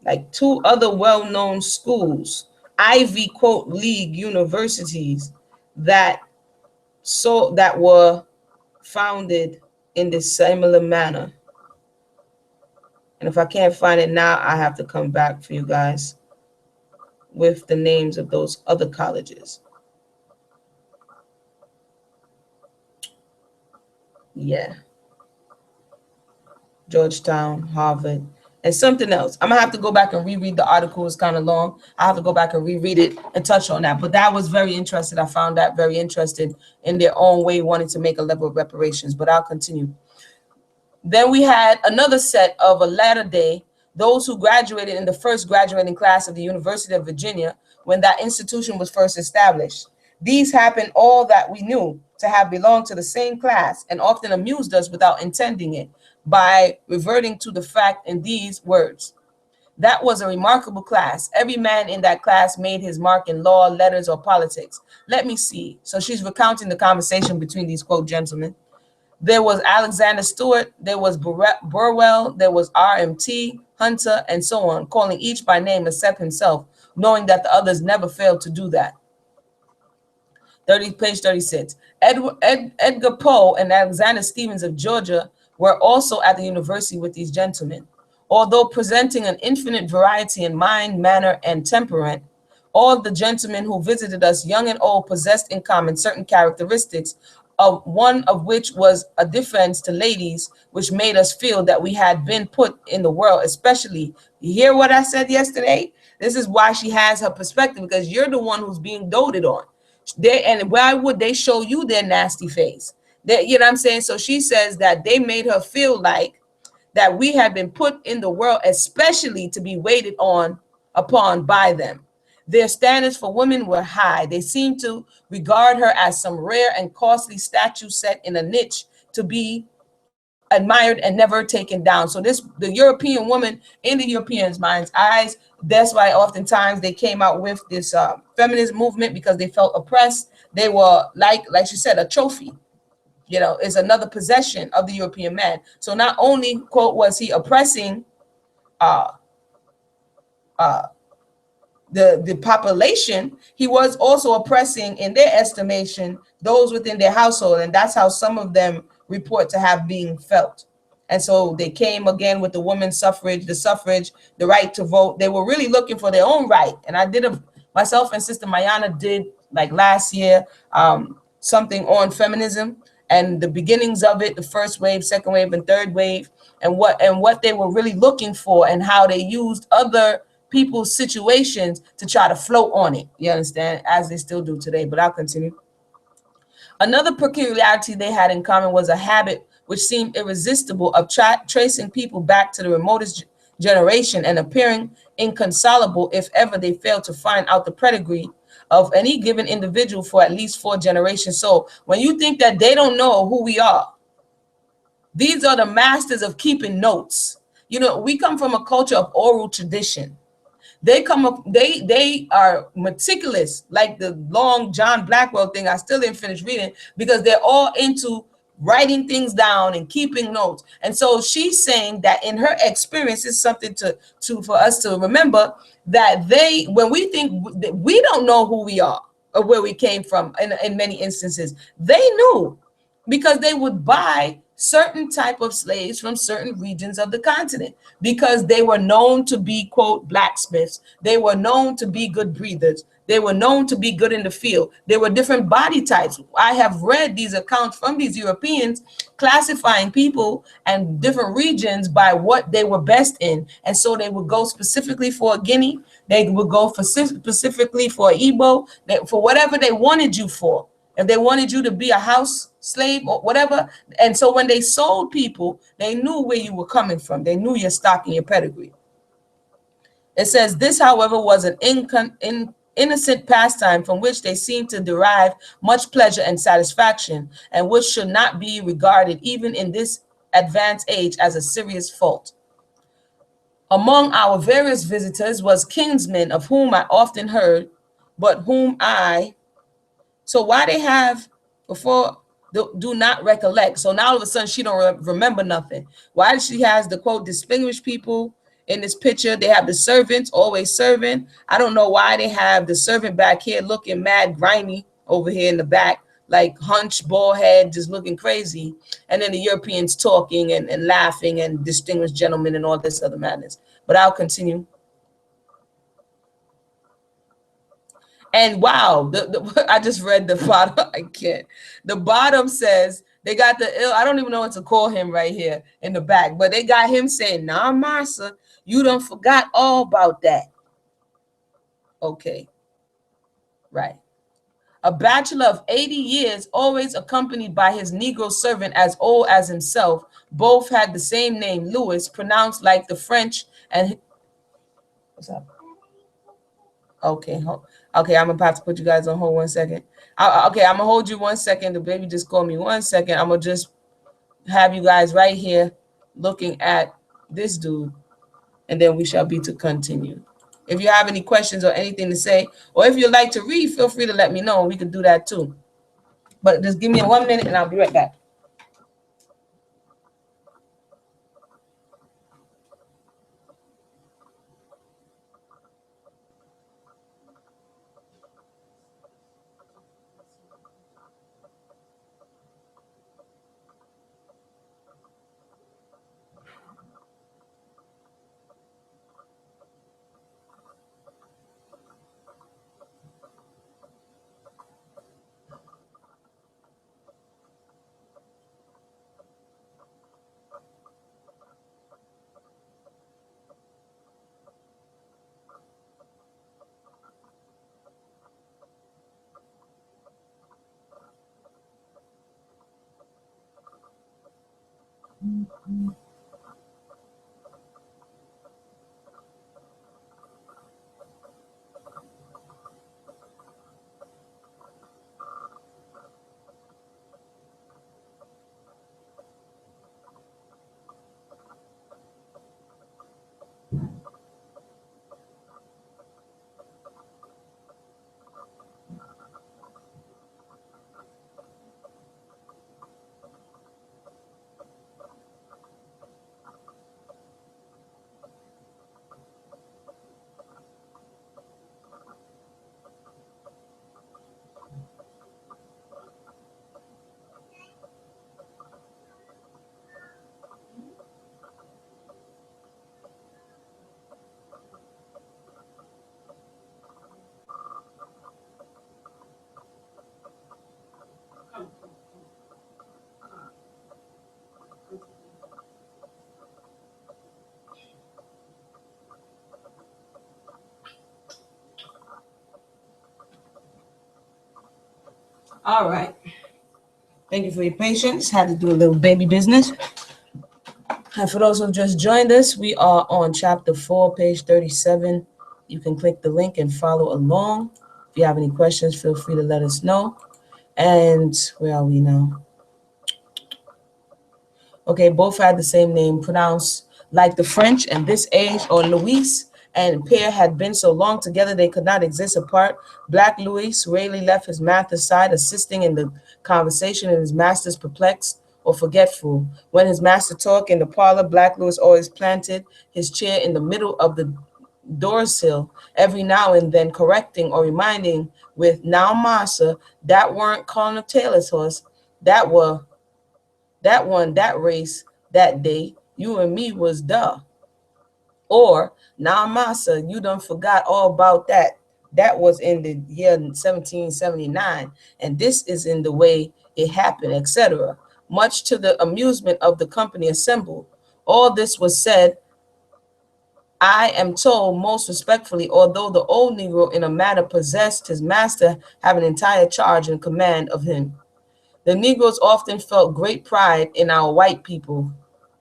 like two other well-known schools, Ivy quote League universities that were founded in this similar manner. And if I can't find it now, I have to come back for you guys with the names of those other colleges. Yeah. Georgetown, Harvard, and something else. I'm gonna have to go back and reread the article. It's kind of long. I have to go back and reread it and touch on that. But that was very interesting. I found that very interesting in their own way, wanting to make a level of reparations. But I'll continue. Then we had another set of a latter day, those who graduated in the first graduating class of the University of Virginia when that institution was first established. These happened all that we knew to have belonged to the same class and often amused us without intending it by reverting to the fact in these words. That was a remarkable class. Every man in that class made his mark in law, letters, or politics. Let me see. So she's recounting the conversation between these quote gentlemen. There was Alexander Stewart, there was Burwell, there was RMT, Hunter, and so on, calling each by name except himself, knowing that the others never failed to do that. Page 36. Edgar Poe and Alexander Stevens of Georgia were also at the university with these gentlemen. Although presenting an infinite variety in mind, manner, and temperament, all the gentlemen who visited us, young and old, possessed in common certain characteristics, of one of which was a defense to ladies, which made us feel that we had been put in the world, especially. You hear what I said yesterday? This is why she has her perspective, because you're the one who's being doted on. And why would they show you their nasty face? You know what I'm saying? So she says that they made her feel like that we had been put in the world, especially to be waited on upon by them. Their standards for women were high. They seemed to regard her as some rare and costly statue set in a niche to be admired and never taken down. So the European woman in the Europeans' minds' eyes, that's why oftentimes they came out with this feminist movement, because they felt oppressed. They were like she said, a trophy. Is another possession of the European man. So not only, quote, was he oppressing uh, uh, the population, he was also oppressing, in their estimation, those within their household. And that's how some of them report to have been felt. And so they came again with the women's suffrage, the right to vote. They were really looking for their own right. And myself and Sister Mayana did, like last year, something on feminism and the beginnings of it, the first wave, second wave, and third wave, and what they were really looking for, and how they used other people's situations to try to float on it. You understand? As they still do today. But I'll continue. Another peculiarity they had in common was a habit which seemed irresistible of tracing people back to the remotest generation and appearing inconsolable if ever they failed to find out the pedigree of any given individual for at least 4 generations. So when you think that they don't know who we are, these are the masters of keeping notes. We come from a culture of oral tradition. They are meticulous, like the long John Blackwell thing. I still didn't finish reading, because they're all into writing things down and keeping notes. And so she's saying that in her experience, is something for us to remember, that when we think that we don't know who we are or where we came from, in many instances, they knew, because they would buy certain type of slaves from certain regions of the continent, because they were known to be, quote, blacksmiths. They were known to be good breathers. They were known to be good in the field. There were different body types. I have read these accounts from these Europeans classifying people and different regions by what they were best in. And so they would go specifically for a Guinea. They would go specifically for Igbo, for whatever they wanted you for. If they wanted you to be a house slave or whatever. And so when they sold people, they knew where you were coming from. They knew your stock and your pedigree. It says, this, however, was an innocent pastime from which they seemed to derive much pleasure and satisfaction, and which should not be regarded even in this advanced age as a serious fault. Among our various visitors was kinsmen of whom I often heard, but whom so why they have before do not recollect. So now all of a sudden she don't remember nothing. Why she has the, quote, distinguished people in this picture? They have the servants always serving. I don't know why they have the servant back here looking mad grimy over here in the back, like hunched, bald head, just looking crazy. And then the Europeans talking and laughing and distinguished gentlemen and all this other madness. But I'll continue. And wow, I just read the bottom. I can't. The bottom says they got the ill. I don't even know what to call him right here in the back, but they got him saying, "Nah, Massa, you done forgot all about that." Okay, right. A bachelor of 80 years, always accompanied by his Negro servant as old as himself. Both had the same name, Louis, pronounced like the French. And what's up? Okay, okay, I'm about to put you guys on hold 1 second. Okay, I'm gonna hold you 1 second. The baby just called me 1 second. I'm gonna just have you guys right here looking at this dude, and then we shall be to continue. If you have any questions or anything to say, or if you'd like to read, feel free to let me know. We could do that too. But just give me 1 minute and I'll be right back. All right. Thank you for your patience. Had to do a little baby business. And for those who have just joined us, we are on chapter 4, page 37. You can click the link and follow along. If you have any questions, feel free to let us know. And where are we now? Okay, both had the same name, pronounced like the French, and this age, or Louis and Pierre had been so long together they could not exist apart. Black Louis rarely left his master's side, assisting in the conversation, and his master's perplexed or forgetful. When his master talked in the parlor, Black Louis always planted his chair in the middle of the door sill, every now and then correcting or reminding with, "Now, massa, that weren't Colonel Taylor's horse. That were that one, that race, that day, you and me was duh." Or, "Nah, massa, you done forgot all about that. That was in the year 1779, and this is in the way it happened," etc. Much to the amusement of the company assembled. All this was said, I am told, most respectfully, although the old Negro in a manner possessed his master, having entire charge and command of him. The Negroes often felt great pride in our white people,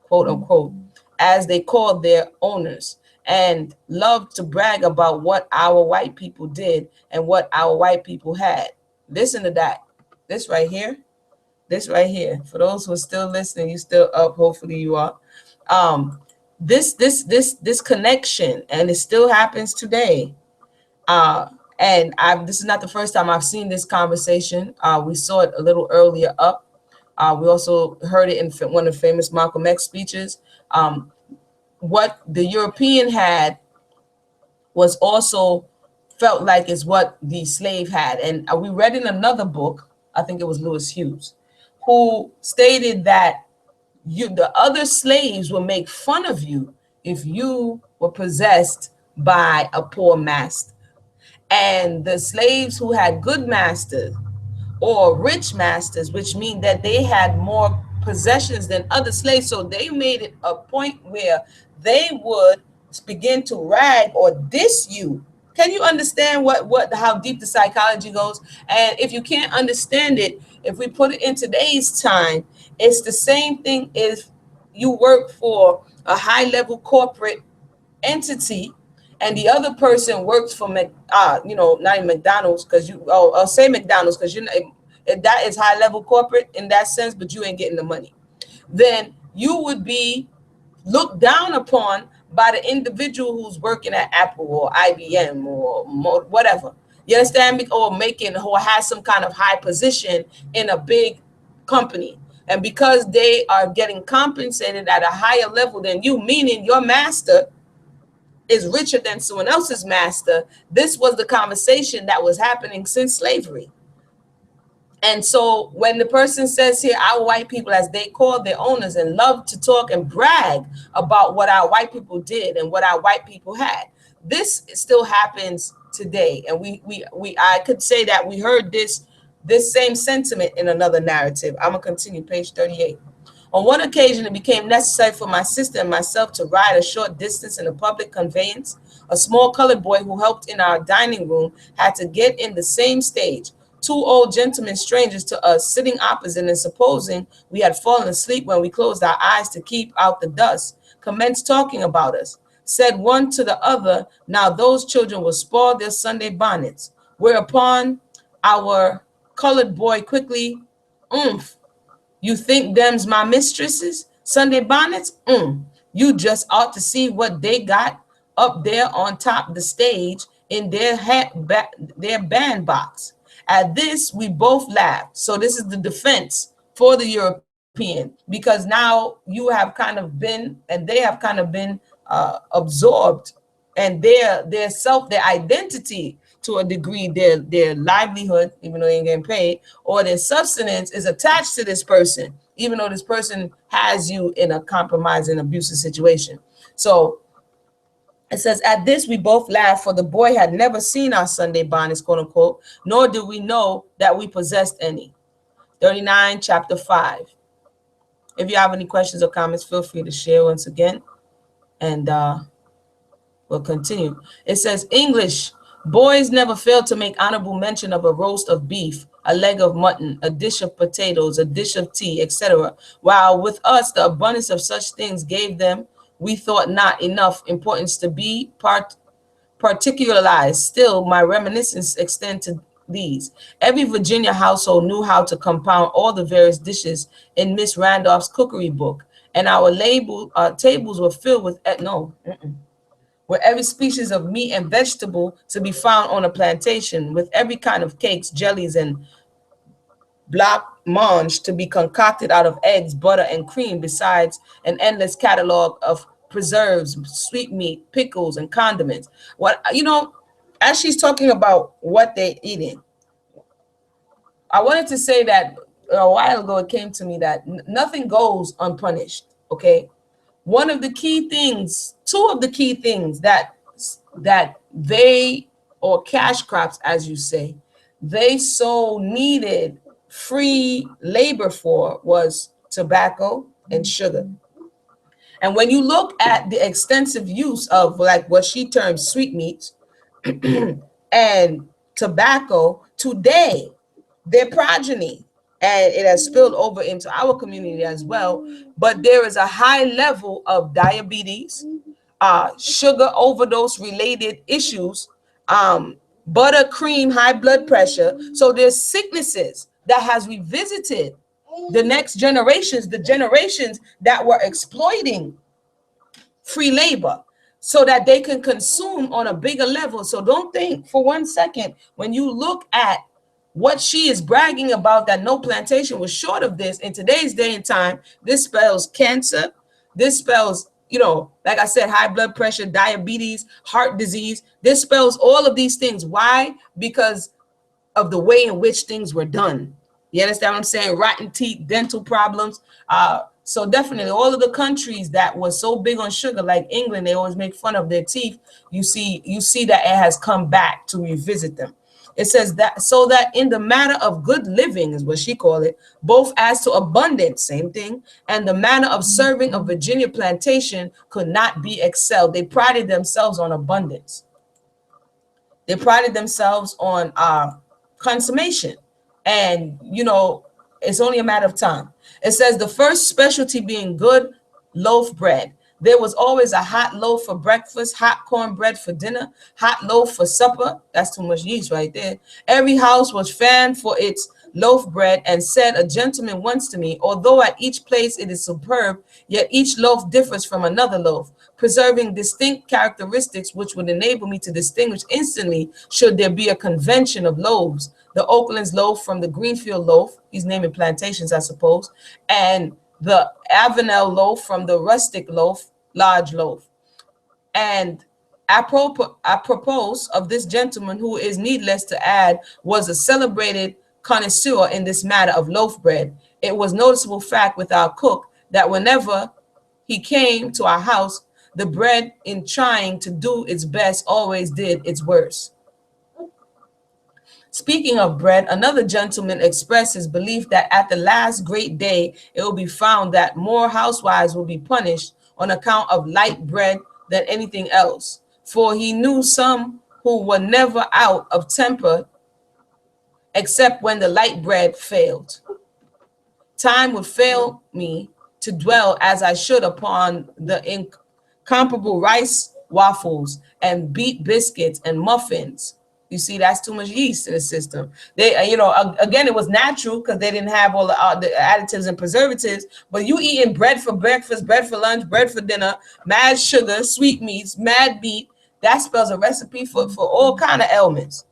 quote unquote, as they called their owners, and loved to brag about what our white people did and what our white people had. Listen to that. This right here. This right here. For those who are still listening, you still up. Hopefully you are. This connection, and it still happens today. Uh, and this is not the first time I've seen this conversation. We saw it a little earlier up. We also heard it in one of the famous Malcolm X speeches. What the European had was also felt like is what the slave had. And we read in another book, I think it was Lewis Hughes, who stated that the other slaves will make fun of you if you were possessed by a poor master. And the slaves who had good masters or rich masters, which mean that they had more possessions than other slaves, so they made it a point where they would begin to rag or diss you. Can you understand what how deep the psychology goes? And if you can't understand it, if we put it in today's time, it's the same thing if you work for a high level corporate entity and the other person works for not even McDonald's, because I'll say McDonald's because that is high level corporate in that sense, but you ain't getting the money. Then you would be looked down upon by the individual who's working at Apple or IBM or whatever. You understand me? Or has some kind of high position in a big company. And because they are getting compensated at a higher level than you, meaning your master is richer than someone else's master, this was the conversation that was happening since slavery. And so when the person says here, our white people, as they call their owners and love to talk and brag about what our white people did and what our white people had, this still happens today. And I could say that we heard this same sentiment in another narrative. I'm gonna continue, page 38. On one occasion, it became necessary for my sister and myself to ride a short distance in a public conveyance. A small colored boy who helped in our dining room had to get in the same stage. Two old gentlemen, strangers to us, sitting opposite and supposing we had fallen asleep when we closed our eyes to keep out the dust, commenced talking about us. Said one to the other, now those children will spoil their Sunday bonnets. Whereupon our colored boy quickly, you think them's my mistresses? Sunday bonnets? You just ought to see what they got up there on top of the stage in their their bandbox. At this, we both laughed. So this is the defense for the European, because now you have kind of been, and they have kind of been absorbed, and their identity to a degree, their livelihood, even though they ain't getting paid, or their subsistence is attached to this person, even though this person has you in a compromising, abusive situation. So it says, at this, we both laughed, for the boy had never seen our Sunday bonnets, quote unquote, nor did we know that we possessed any. 39, chapter 5. If you have any questions or comments, feel free to share once again. And we'll continue. It says, English, boys never fail to make honorable mention of a roast of beef, a leg of mutton, a dish of potatoes, a dish of tea, etc. While with us, the abundance of such things gave them, we thought not enough importance to be particularized. Still, my reminiscents extend to these. Every Virginia household knew how to compound all the various dishes in Miss Randolph's cookery book, and our tables were filled with with every species of meat and vegetable to be found on a plantation, with every kind of cakes, jellies, and blanc mange to be concocted out of eggs, butter, and cream, besides an endless catalog of preserves, sweetmeat, pickles, and condiments. As she's talking about what they're eating, I wanted to say that a while ago it came to me that nothing goes unpunished. Okay, one of the key things, two of the key things that they, or cash crops, as you say, they so needed free labor for was tobacco and sugar. And when you look at the extensive use of, like, what she terms sweetmeats and tobacco today, their progeny, and it has spilled over into our community as well, but there is a high level of diabetes, sugar overdose related issues, buttercream, high blood pressure. So there's sicknesses that has revisited the next generations, the generations that were exploiting free labor so that they can consume on a bigger level. So don't think for one second, when you look at what she is bragging about, that no plantation was short of this in today's day and time, this spells cancer, this spells, like I said, high blood pressure, diabetes, heart disease. This spells all of these things. Why? Because of the way in which things were done. You understand what I'm saying? Rotten teeth, dental problems. So definitely all of the countries that were so big on sugar, like England, they always make fun of their teeth. You see that it has come back to revisit them. It says that so that in the matter of good living is what she called it, both as to abundance, same thing, and the manner of serving a Virginia plantation could not be excelled. They prided themselves on abundance. They prided themselves on consummation. And, it's only a matter of time. It says the first specialty being good loaf bread. There was always a hot loaf for breakfast, hot cornbread for dinner, hot loaf for supper. That's too much yeast right there. Every house was fanned for its loaf bread, and said a gentleman once to me, although at each place it is superb, yet each loaf differs from another loaf, preserving distinct characteristics which would enable me to distinguish instantly should there be a convention of loaves. The Oakland's loaf from the Greenfield loaf, he's naming plantations, I suppose, and the Avenel loaf from the rustic loaf, large loaf. And apropos of this gentleman, who is needless to add, was a celebrated connoisseur in this matter of loaf bread, it was noticeable fact with our cook that whenever he came to our house, the bread, in trying to do its best, always did its worst. Speaking of bread, another gentleman expressed his belief that at the last great day, it will be found that more housewives will be punished on account of light bread than anything else. For he knew some who were never out of temper except when the light bread failed. Time would fail me to dwell as I should upon the incomparable rice waffles and beet biscuits and muffins. You see, that's too much yeast in the system. They, again, it was natural because they didn't have all the additives and preservatives. But you eating bread for breakfast, bread for lunch, bread for dinner, mad sugar, sweetmeats, mad beet. That spells a recipe for all kind of ailments.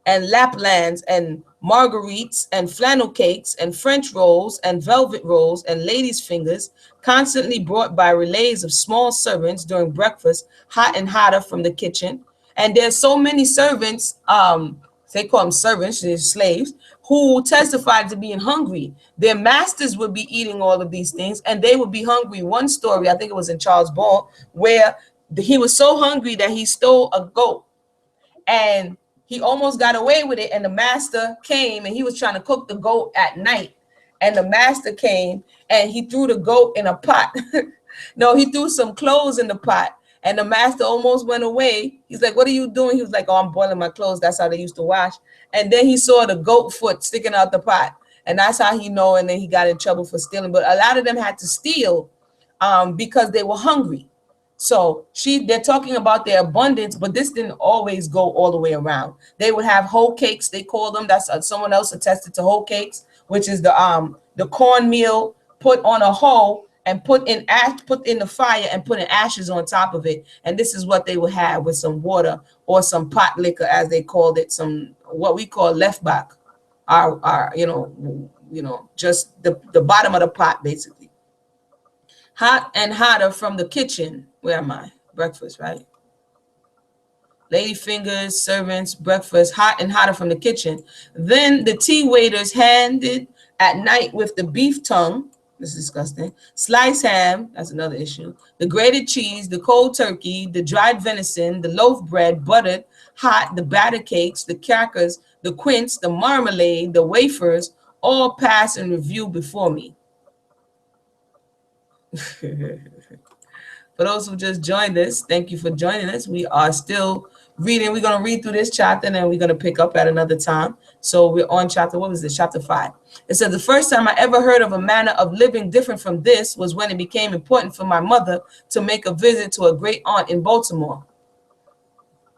And Laplands and marguerites and flannel cakes and French rolls and velvet rolls and ladies' fingers, constantly brought by relays of small servants during breakfast, hot and hotter from the kitchen. And there's so many servants, they call them servants, they're slaves, who testified to being hungry. Their masters would be eating all of these things and they would be hungry. One story, I think it was in Charles Ball, where he was so hungry that he stole a goat. And he almost got away with it, and the master came, and he was trying to cook the goat at night. And the master came, and he threw the goat in a pot. No, he threw some clothes in the pot, and the master almost went away. He's like, "What are you doing?" He was like, "Oh, I'm boiling my clothes. That's how they used to wash." And then he saw the goat foot sticking out the pot, and that's how he know. And then he got in trouble for stealing. But a lot of them had to steal because they were hungry. So they're talking about their abundance, but this didn't always go all the way around. They would have hoe cakes, they call them. That's someone else attested to hoe cakes, which is the cornmeal put on a hoe and put in the fire and put in ashes on top of it. And this is what they would have with some water or some pot liquor, as they called it, some what we call lefbach, our just the bottom of the pot, basically. Hot and hotter from the kitchen. Where am I? Breakfast, right? Lady fingers, servants, breakfast, hot and hotter from the kitchen. Then the tea waiters handed at night with the beef tongue. This is disgusting. Sliced ham, that's another issue. The grated cheese, the cold turkey, the dried venison, the loaf bread, buttered, hot, the batter cakes, the crackers, the quince, the marmalade, the wafers, all pass in review before me. For those who just joined us, thank you for joining us. We are still reading. We're going to read through this chapter and then we're going to pick up at another time. So we're on what was this? Chapter 5. It said, the first time I ever heard of a manner of living different from this was when it became important for my mother to make a visit to a great aunt in Baltimore.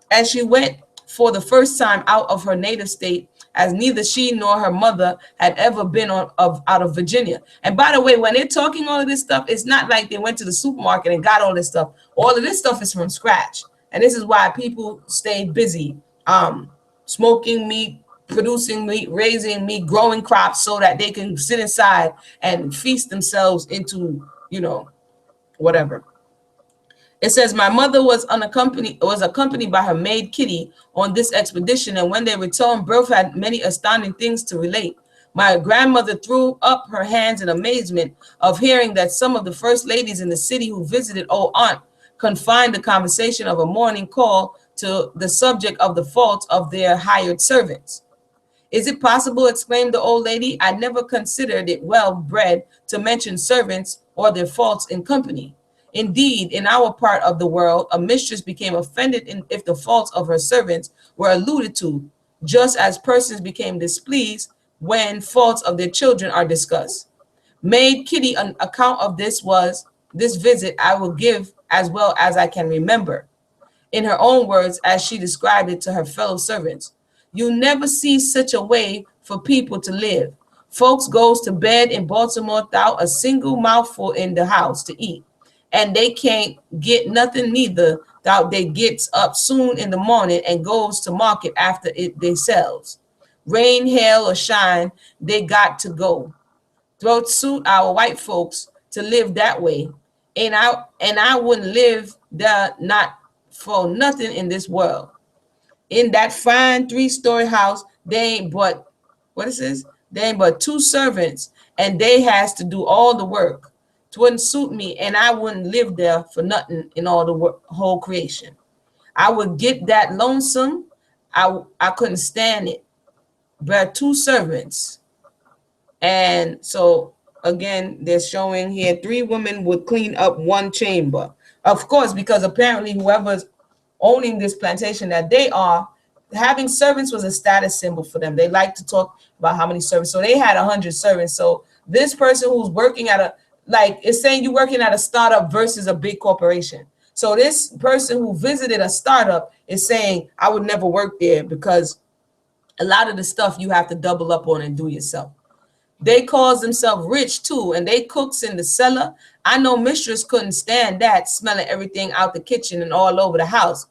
As she went for the first time out of her native state, as neither she nor her mother had ever been out of Virginia. And by the way, when they're talking all of this stuff, it's not like they went to the supermarket and got all this stuff. All of this stuff is from scratch. And this is why people stay busy smoking meat, producing meat, raising meat, growing crops so that they can sit inside and feast themselves into, whatever. It says, my mother was accompanied by her maid Kitty on this expedition, and when they returned, both had many astounding things to relate. My grandmother threw up her hands in amazement of hearing that some of the first ladies in the city who visited old aunt confined the conversation of a morning call to the subject of the faults of their hired servants. Is it possible, exclaimed the old lady, I never considered it well bred to mention servants or their faults in company. Indeed, in our part of the world, a mistress became offended if the faults of her servants were alluded to, just as persons became displeased when faults of their children are discussed. Maid Kitty, an account of this visit I will give as well as I can remember, in her own words, as she described it to her fellow servants. You never see such a way for people to live. Folks goes to bed in Baltimore without a single mouthful in the house to eat, and they can't get nothing neither without they gets up soon in the morning and goes to market after it themselves. Rain, hail, or shine, they got to go. Don't suit our white folks to live that way. And I wouldn't live there not for nothing in this world. In that fine three-story house, they ain't but what is this? They ain't but two servants, and they has to do all the work. It wouldn't suit me, and I wouldn't live there for nothing in all the whole creation. I would get that lonesome. I couldn't stand it. But two servants. And so again, they're showing here three women would clean up one chamber. Of course, because apparently whoever's owning this plantation that they are, having servants was a status symbol for them. They like to talk about how many servants. So they had 100 servants. So this person who's working at like it's saying you're working at a startup versus a big corporation. So this person who visited a startup is saying, I would never work there because a lot of the stuff you have to double up on and do yourself. They calls themselves rich too, and they cooks in the cellar. I know mistress couldn't stand that, smelling everything out the kitchen and all over the house.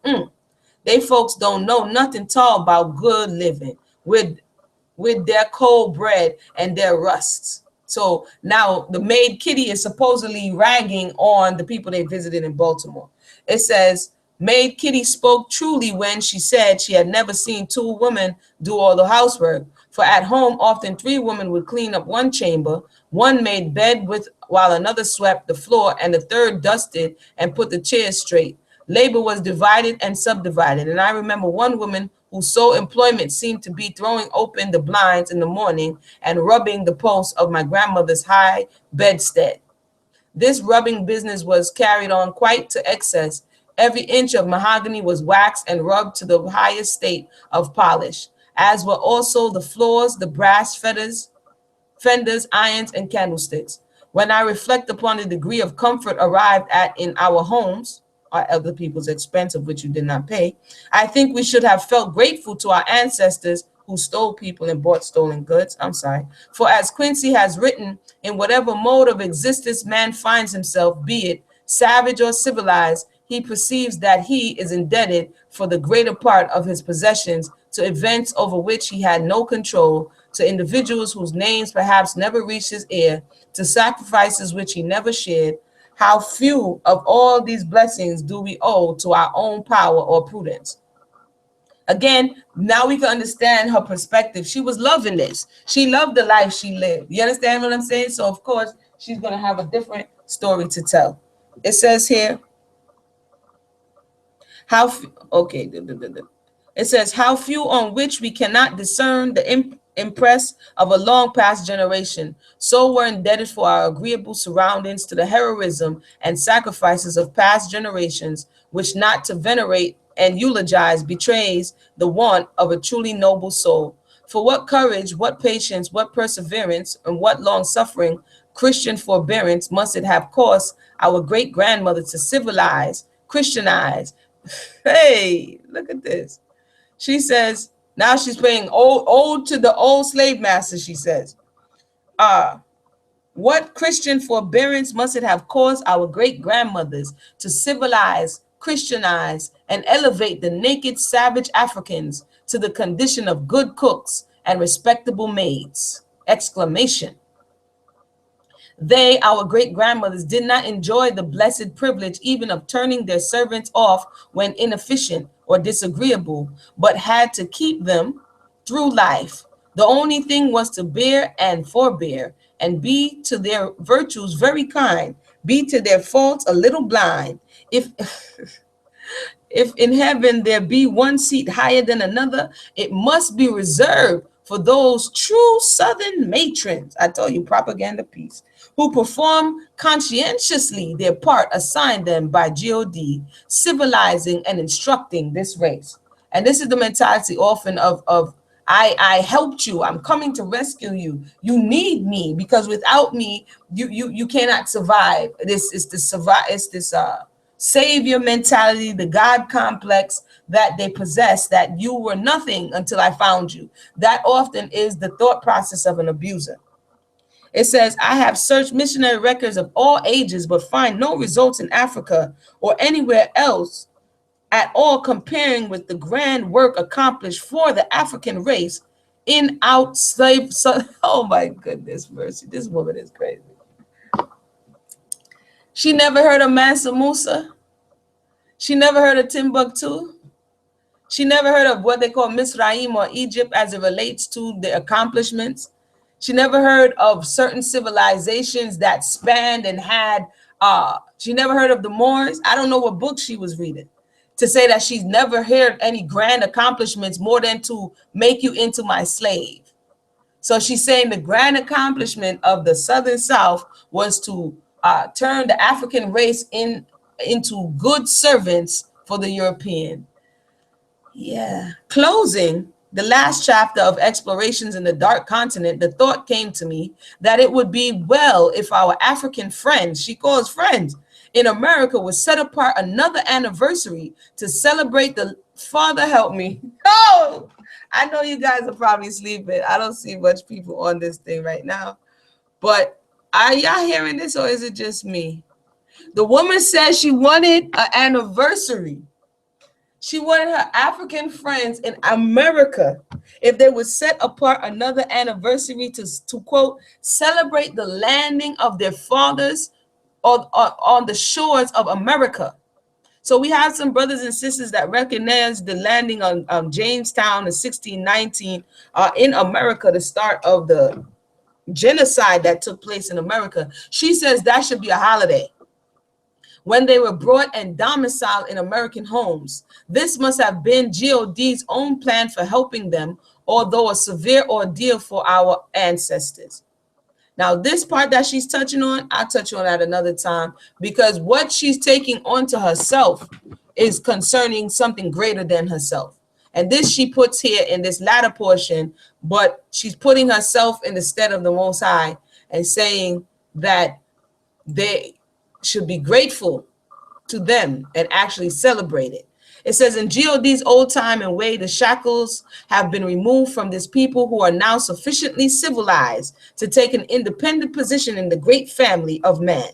They folks don't know nothing tall about good living with their cold bread and their rusts. So now the maid Kitty is supposedly ragging on the people they visited in Baltimore. It says, Maid Kitty spoke truly when she said she had never seen two women do all the housework. For at home, often three women would clean up one chamber, one made bed while another swept the floor, and the third dusted and put the chairs straight. Labor was divided and subdivided, and I remember one woman whose sole employment seemed to be throwing open the blinds in the morning and rubbing the posts of my grandmother's high bedstead. This rubbing business was carried on quite to excess. Every inch of mahogany was waxed and rubbed to the highest state of polish, as were also the floors, the brass fenders, irons, and candlesticks. When I reflect upon the degree of comfort arrived at in our homes, our other people's expense of which you did not pay, I think we should have felt grateful to our ancestors who stole people and bought stolen goods. I'm sorry. For as Quincy has written, in whatever mode of existence man finds himself, be it savage or civilized, he perceives that he is indebted for the greater part of his possessions to events over which he had no control, to individuals whose names perhaps never reached his ear, to sacrifices which he never shared. How few of all these blessings do we owe to our own power or prudence? Again, now we can understand her perspective. She was loving this. She loved the life she lived. You understand what I'm saying? So, of course, she's going to have a different story to tell. It says here, okay. It says, how few on which we cannot discern the impress of a long past generation, so were indebted for our agreeable surroundings to the heroism and sacrifices of past generations, which not to venerate and eulogize betrays the want of a truly noble soul. For what courage, what patience, what perseverance, and what long suffering, Christian forbearance must it have cost our great grandmother to civilize, Christianize. Hey, look at this. She says, now she's paying ode to the old slave master, she says. What Christian forbearance must it have caused our great grandmothers to civilize, Christianize, and elevate the naked savage Africans to the condition of good cooks and respectable maids! Exclamation. They, our great grandmothers, did not enjoy the blessed privilege even of turning their servants off when inefficient or disagreeable, but had to keep them through life. The only thing was to bear and forbear, and be to their virtues very kind, be to their faults a little blind. If if in heaven there be one seat higher than another, it must be reserved for those true Southern matrons, I told you, propaganda piece, who perform conscientiously their part assigned them by God, civilizing and instructing this race. And this is the mentality often of I helped you. I'm coming to rescue you. You need me because without me, you cannot survive. This is the survive. It's this savior mentality, the God complex that they possess, that you were nothing until I found you. That often is the thought process of an abuser. It says, I have searched missionary records of all ages, but find no results in Africa or anywhere else at all comparing with the grand work accomplished for the African race in out slave. So, oh my goodness mercy, this woman is crazy. She never heard of Mansa Musa. She never heard of Timbuktu. She never heard of what they call Misraim or Egypt as it relates to the accomplishments. She never heard of certain civilizations that spanned and had, she never heard of the Moors. I don't know what book she was reading to say that she's never heard any grand accomplishments more than to make you into my slave. So she's saying the grand accomplishment of the Southern South was to turn the African race into good servants for the European. Yeah. Closing the last chapter of Explorations in the Dark Continent, the thought came to me that it would be well if our African friends, she calls friends, in America would set apart another anniversary to celebrate the, Father help me. Oh, I know you guys are probably sleeping. I don't see much people on this thing right now. But are y'all hearing this or is it just me? The woman said she wanted an anniversary. She wanted her African friends in America, if they would set apart another anniversary to quote, celebrate the landing of their fathers on the shores of America. So we have some brothers and sisters that recognize the landing on Jamestown in 1619 in America, the start of the genocide that took place in America. She says that should be a holiday. When they were brought and domiciled in American homes, this must have been God's own plan for helping them, although a severe ordeal for our ancestors. Now, this part that she's touching on, I'll touch on at another time, because what she's taking onto herself is concerning something greater than herself. And this she puts here in this latter portion, but she's putting herself in the stead of the Most High and saying that they should be grateful to them and actually celebrate it. It says in God's old time and way, the shackles have been removed from this people who are now sufficiently civilized to take an independent position in the great family of man.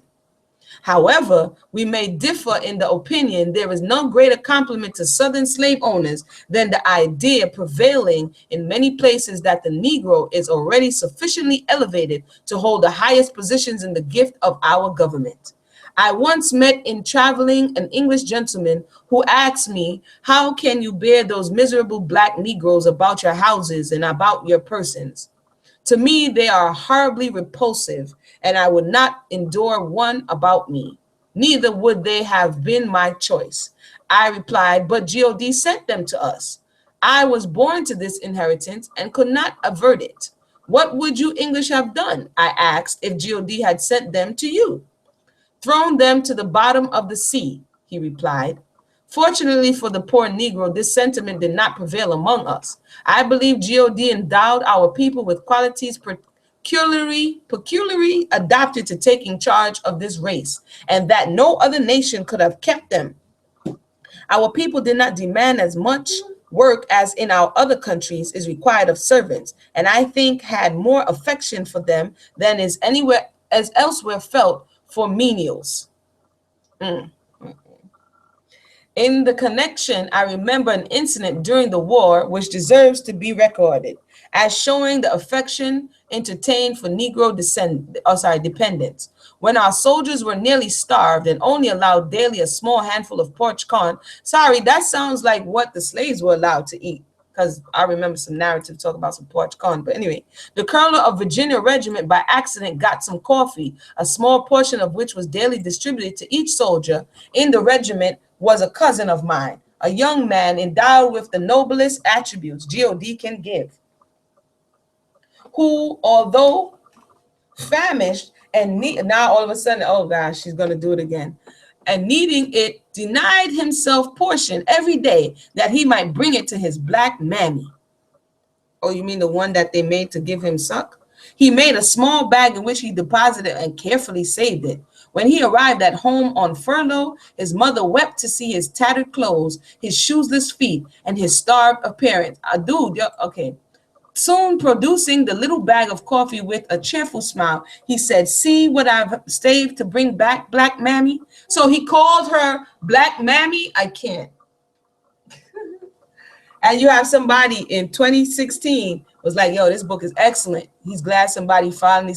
However, we may differ in the opinion there is no greater compliment to Southern slave owners than the idea prevailing in many places that the Negro is already sufficiently elevated to hold the highest positions in the gift of our government. I once met in traveling an English gentleman who asked me, how can you bear those miserable black Negroes about your houses and about your persons? To me, they are horribly repulsive, and I would not endure one about me. Neither would they have been my choice. I replied, but God sent them to us. I was born to this inheritance and could not avert it. What would you English have done, I asked, if God had sent them to you? Thrown them to the bottom of the sea, he replied. Fortunately for the poor Negro, this sentiment did not prevail among us. I believe God endowed our people with qualities peculiarly adapted to taking charge of this race, and that no other nation could have kept them. Our people did not demand as much work as in our other countries is required of servants, and I think had more affection for them than is anywhere as elsewhere felt for menials. In the connection, I remember an incident during the war which deserves to be recorded. as showing the affection entertained for Negro dependents. When our soldiers were nearly starved and only allowed daily a small handful of porch corn, sorry, that sounds like what the slaves were allowed to eat, because I remember some narrative talk about some porch corn. But anyway, the colonel of Virginia regiment by accident got some coffee, a small portion of which was daily distributed to each soldier in the regiment was a cousin of mine, a young man endowed with the noblest attributes God can give, who, although famished and now all of a sudden, oh gosh, she's going to do it again, and needing it, denied himself portion every day that he might bring it to his black mammy. Oh, you mean the one that they made to give him suck? He made a small bag in which he deposited and carefully saved it. When he arrived at home on furlough, his mother wept to see his tattered clothes, his shoeless feet, and his starved appearance. Dude, okay. Soon producing the little bag of coffee with a cheerful smile, he said, "See what I've saved to bring back Black Mammy." So he called her Black Mammy. I can't. And you have somebody in 2016 was like, yo, this book is excellent. He's glad somebody finally,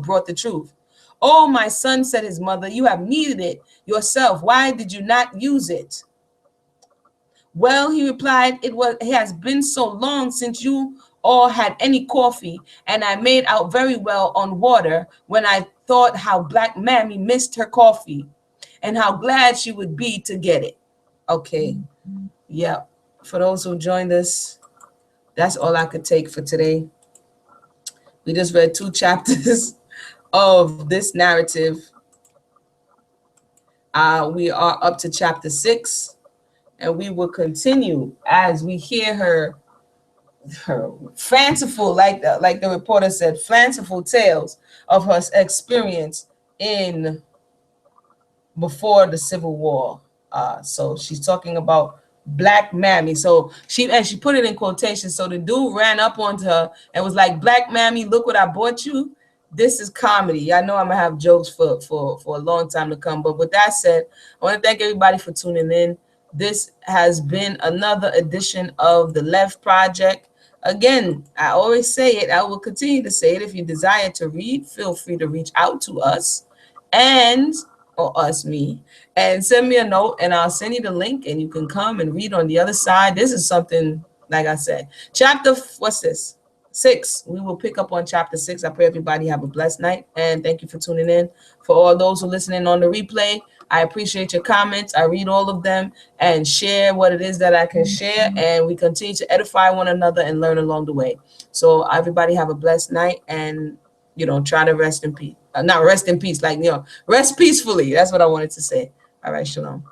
brought the truth. "Oh, my son," said his mother, "you have needed it yourself. Why did you not use it?" "Well," he replied, it has been so long since you all had any coffee, and I made out very well on water when I thought how Black Mammy missed her coffee and how glad she would be to get it." Okay. Yeah. For those who joined us, that's all I could take for today. We just read 2 chapters of this narrative. We are up to chapter 6, and we will continue as we hear her fanciful, like the reporter said, fanciful tales of her experience in before the Civil War. So she's talking about Black Mammy. So she put it in quotation. So the dude ran up onto her and was like, "Black Mammy, look what I bought you." This is comedy. I know I'm gonna have jokes for a long time to come. But with that said, I want to thank everybody for tuning in. This has been another edition of the LEV Project. Again, I always say it. I will continue to say it. If you desire to read, feel free to reach out to us me, and send me a note, and I'll send you the link, and you can come and read on the other side. This is something, like I said, chapter, what's this? 6. We will pick up on chapter 6. I pray everybody have a blessed night, and thank you for tuning in. For all those who are listening on the replay, I appreciate your comments. I read all of them and share what it is that I can share, and we continue to edify one another and learn along the way. So everybody have a blessed night, and try to rest in peace. Not rest in peace, rest peacefully. That's what I wanted to say. All right, shalom.